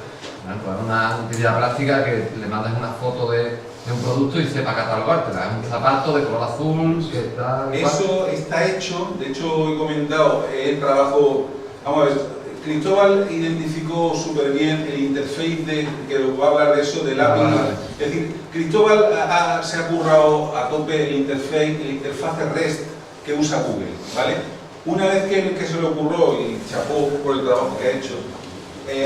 una utilidad práctica, que le mandas una foto de un producto y sepa catalogártela. Es un zapato de color azul que está... Eso está hecho, de hecho he comentado el trabajo, vamos a ver, Cristóbal identificó súper bien el interface que va a hablar de eso, del API. Es decir, Cristóbal se ha currado a tope el interfaz REST que usa Google, ¿vale? Una vez que se le ocurrió, y chapó por el trabajo que ha hecho,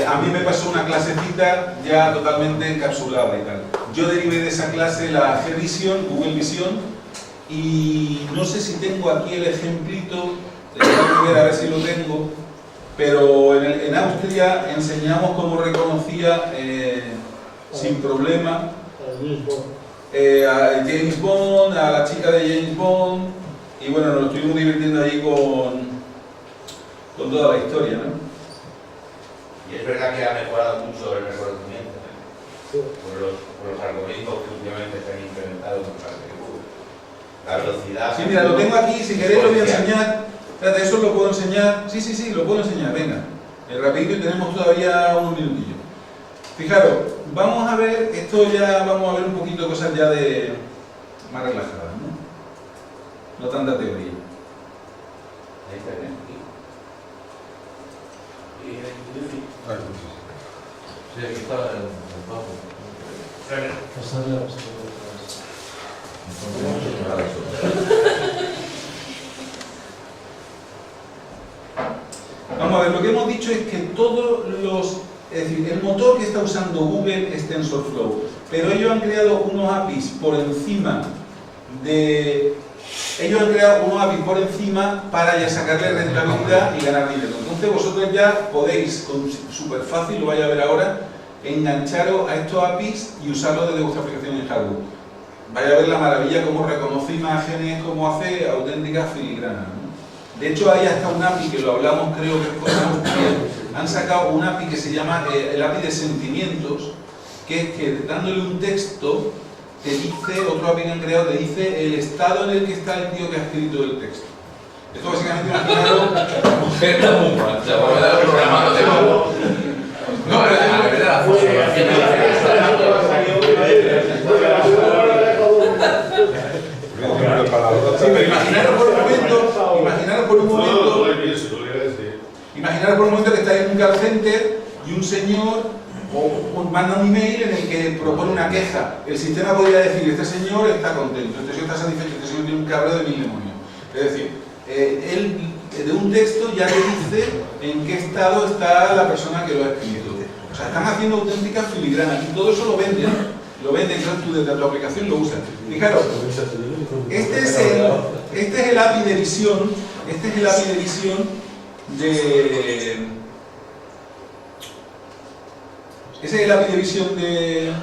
a mí me pasó una clasecita ya totalmente encapsulada y tal. Yo derivé de esa clase la G-Vision, Google Vision, y no sé si tengo aquí el ejemplito, tengo que ver a ver si lo tengo, pero en Austria enseñamos cómo reconocía sin problema a James Bond, a la chica de James Bond, y bueno, nos estuvimos divirtiendo allí con toda la historia, ¿no? Y es verdad que ha mejorado mucho el reconocimiento, por los algoritmos que últimamente se han implementado por parte de Google. La velocidad... Sí, mira, lo tengo aquí, si queréis lo voy a enseñar. Espérate, ¿eso lo puedo enseñar? Sí, lo puedo enseñar, venga. Rapidito, y tenemos todavía un minutillo. Fijaros, vamos a ver, esto ya vamos a ver un poquito de cosas ya de más relajadas, ¿no? No tanta teoría. Ahí está, ¿eh? Sí, aquí está el papo. Vamos a ver, lo que hemos dicho es que todos es decir, el motor que está usando Google es TensorFlow, pero ellos han creado unos APIs por encima para ya sacarle rentabilidad y ganar dinero. Entonces vosotros ya podéis, súper fácil, lo vais a ver ahora, engancharos a estos APIs y usarlos desde vuestra aplicación en hardware. Vais a ver la maravilla, cómo reconoce imágenes, cómo hace auténticas filigranas, ¿no? De hecho hay hasta un API que lo hablamos, creo que es con Austria, han sacado un API que se llama el API de sentimientos, que es que dándole un texto te dice, otro API que han creado, te dice el estado en el que está el tío que ha escrito el texto. Esto básicamente imaginaros... No, pero la verdad, Sí, pero imaginaros por un momento que estáis en un call center y un señor manda un email en el que propone una queja. El sistema podría decir, este señor está contento, este señor está satisfecho, este señor tiene un cabreo de 1000 demonios. Es decir, él de un texto ya le dice en qué estado está la persona que lo ha escrito. O sea, están haciendo auténticas filigranas y todo eso lo venden, entonces tú desde tu aplicación lo usas. Fijaros, este es el API de visión, ese es el API de visión de...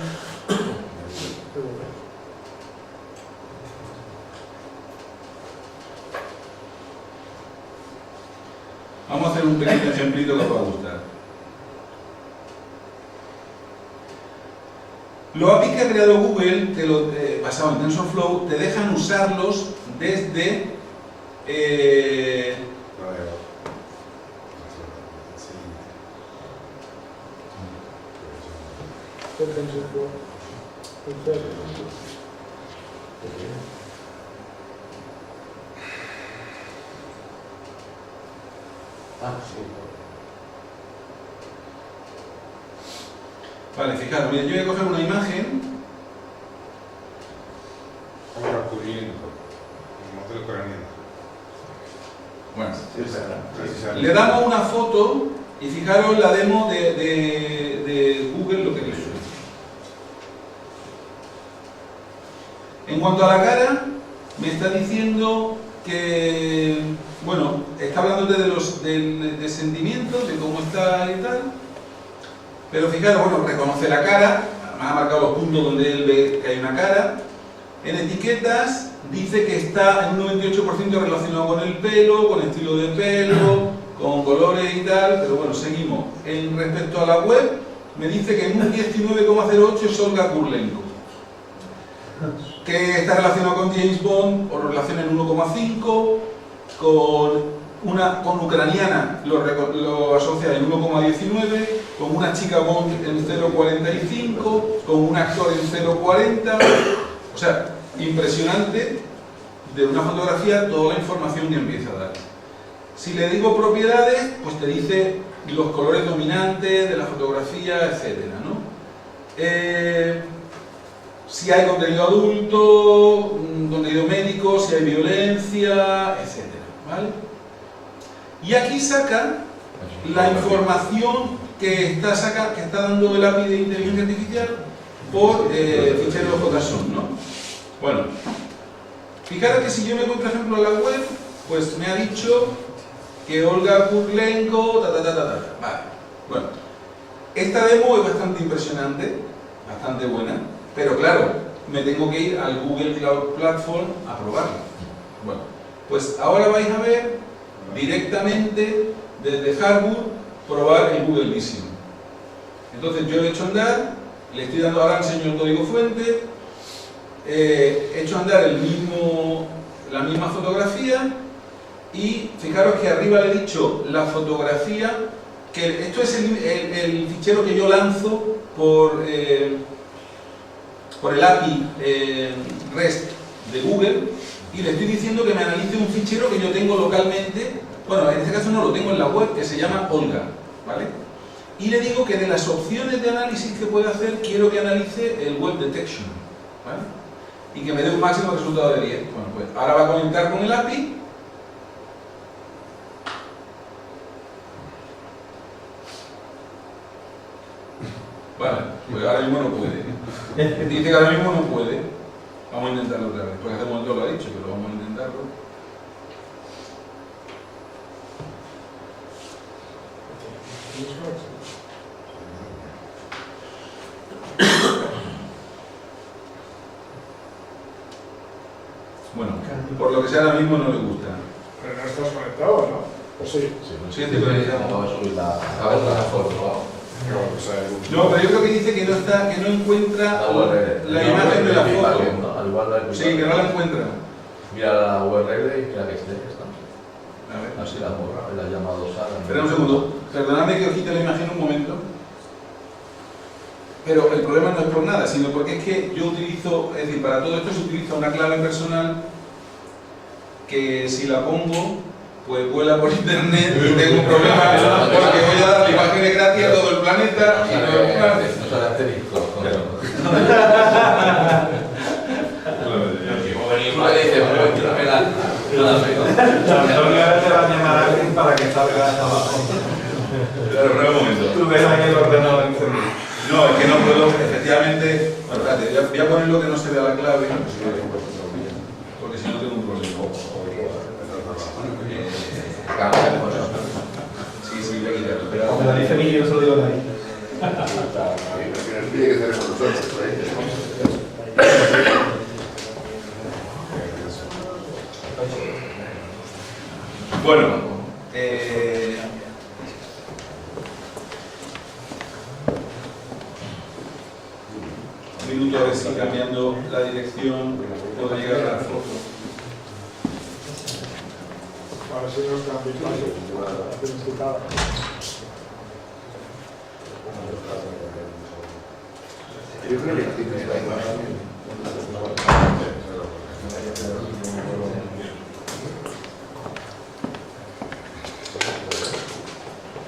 Vamos a hacer un pequeño ejemplito que os va a gustar. Los APIs que ha creado Google, basado en TensorFlow, te dejan usarlos desde... Vale, fijaros, mira, yo voy a coger una imagen. Ahora Kurylenko, el modelo ucraniano. Bueno, Sí, le damos una foto y fijaros la demo de Google lo que le hizo. En cuanto a la cara, me está diciendo que, bueno, está hablándote de sentimientos, de cómo está y tal, pero fijaros, bueno, reconoce la cara, me ha marcado los puntos donde él ve que hay una cara. En etiquetas dice que está en un 98% relacionado con el pelo, con estilo de pelo, con colores y tal, pero bueno, seguimos. En respecto a la web, me dice que en un 19,08 es Olga Kurylenko, que está relacionado con James Bond, o relaciona en 1,5, con ucraniana lo asocia en 1,19, con una chica Bond en 0,45, con un actor en 0,40, o sea, impresionante de una fotografía toda la información que empieza a dar. Si le digo propiedades, pues te dice los colores dominantes de la fotografía, etcétera, ¿no? Si hay contenido adulto, contenido médico, si hay violencia, etcétera, ¿vale? Y aquí saca la información que está dando el API de inteligencia artificial por fichero JSON, ¿no? Bueno, fijaros que si yo me voy, por ejemplo, a la web, pues me ha dicho que Olga Kurylenko, vale. Bueno, esta demo es bastante impresionante, bastante buena, pero claro, me tengo que ir al Google Cloud Platform a probarla. Bueno, pues ahora vais a ver directamente desde Hardwood probar el Google Vision. Entonces yo he hecho andar, le estoy dando, ahora enseño el código fuente, he hecho andar la misma fotografía y fijaros que arriba le he dicho la fotografía, que esto es el fichero que yo lanzo por el API REST de Google, y le estoy diciendo que me analice un fichero que yo tengo localmente, bueno, en este caso no lo tengo en la web, que se llama Olga, ¿vale? Y le digo que de las opciones de análisis que puede hacer, quiero que analice el Web Detection, ¿vale? Y que me dé un máximo resultado de 10. Bueno, pues ahora va a conectar con el API. Vale, pues ahora mismo no puede. Dice que ahora mismo no puede. Vamos a intentarlo otra vez, porque hace un momento lo ha dicho, pero vamos a intentarlo. Bueno, por lo que sea ahora mismo no le gusta. Pero no estás conectado, ¿no? Pues sí. Sí, estoy conectado. Acabo de subir la foto. No, pero yo creo que dice que no encuentra la imagen de la foto. Sí, que no la encuentra. Mira la URL y mira que esté. A ver. Así la borra, la llamado Sara. Espera un segundo. Perdonadme que os quite la imagen un momento. Pero el problema no es por nada, sino porque es que yo utilizo, es decir, para todo esto se utiliza una clave personal que si la pongo, pues vuela por internet y tengo un problema porque voy a dar imágenes gratis a todo el planeta y no sale asterisco. Antonio ahora te va a llamar a alguien para que salga hasta abajo. Claro, pero un momento. Tú ves ahí el ordenador encendido. No, es que no puedo, efectivamente. Bueno, espérate, voy a poner lo que no se vea la clave, porque si no tengo un problema. Sí, voy a quitarlo. Como la dice Miguel, yo se lo digo de ahí. Tiene que ser con nosotros, por ahí. Bueno, un minuto a ver si cambiando la dirección puedo llegar a la foto. Para si no está bien. Yo creo que tienes la imagen.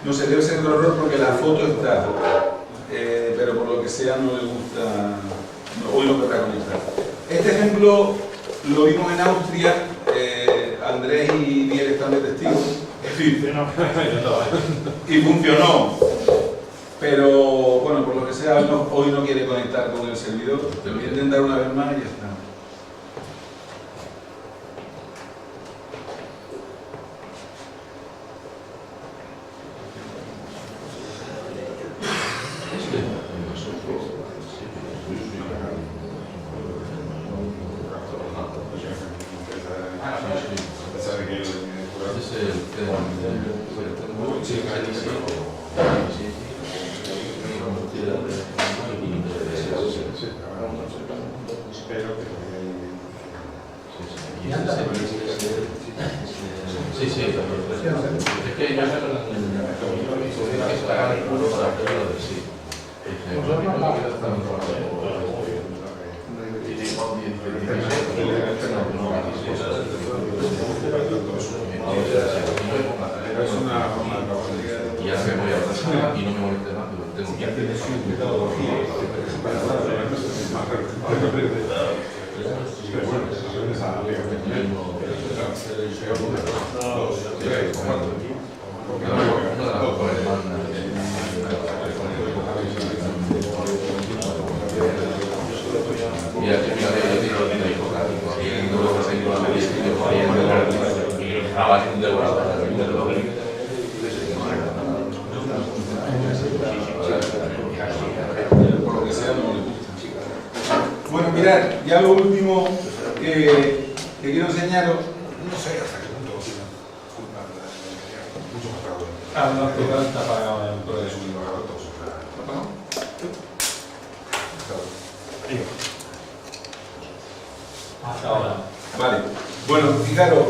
No sé, debe ser un error porque la foto está, pero por lo que que sea no le gusta, hoy no querrá conectar. Este ejemplo lo vimos en Austria, Andrés y Miguel están de testigos, en fin, y funcionó. Pero bueno, por lo que sea, hoy no quiere conectar con el servidor. Te voy a intentar una vez más y ya está. Bueno, mirad, ya lo último que quiero enseñaros, no sé hasta qué punto tiene culpa mucho más trabajo. No hace falta para el progreso de los rotos. Hasta ahora. Vale, bueno, fijaros,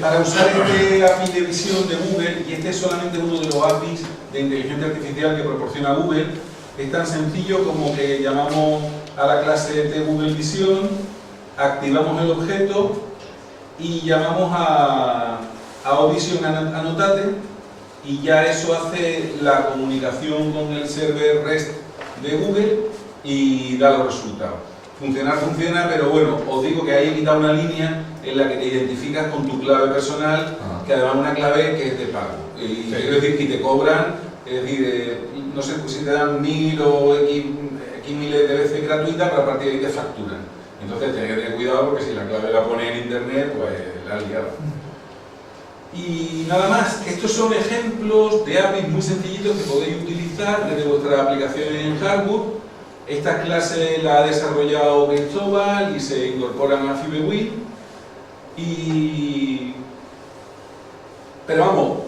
para usar este API de visión de Google, y este es solamente uno de los APIs de inteligencia artificial que proporciona Google, es tan sencillo como que llamamos a la clase de Google Vision, activamos el objeto y llamamos a OVision Annotate, y ya eso hace la comunicación con el server REST de Google y da los resultados. Funcionar funciona, pero bueno, os digo que hay quitado una línea en la que te identificas con tu clave personal, que además es una clave que es de pago. Y quiero decir que te cobran, es decir, no sé si te dan 1000 o X miles de veces gratuita, pero a partir de ahí te facturan. Entonces tenés que tener cuidado porque si la clave la pones en internet, pues la has liado. Y nada más, estos son ejemplos de APIs muy sencillitos que podéis utilizar desde vuestras aplicaciones en hardware. Estas clases las ha desarrollado Cristóbal y se incorporan a FibeWin. Pero vamos,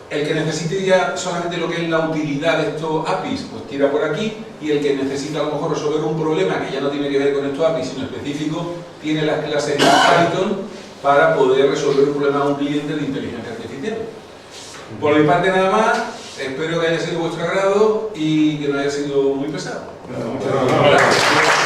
el que necesite ya solamente lo que es la utilidad de estos APIs, pues tira por aquí, y el que necesita a lo mejor resolver un problema que ya no tiene que ver con estos APIs, sino específico, tiene las clases en Python para poder resolver un problema a un cliente de inteligencia artificial. Por mi parte nada más, espero que haya sido de vuestro agrado y que no haya sido muy pesado. Muchas gracias.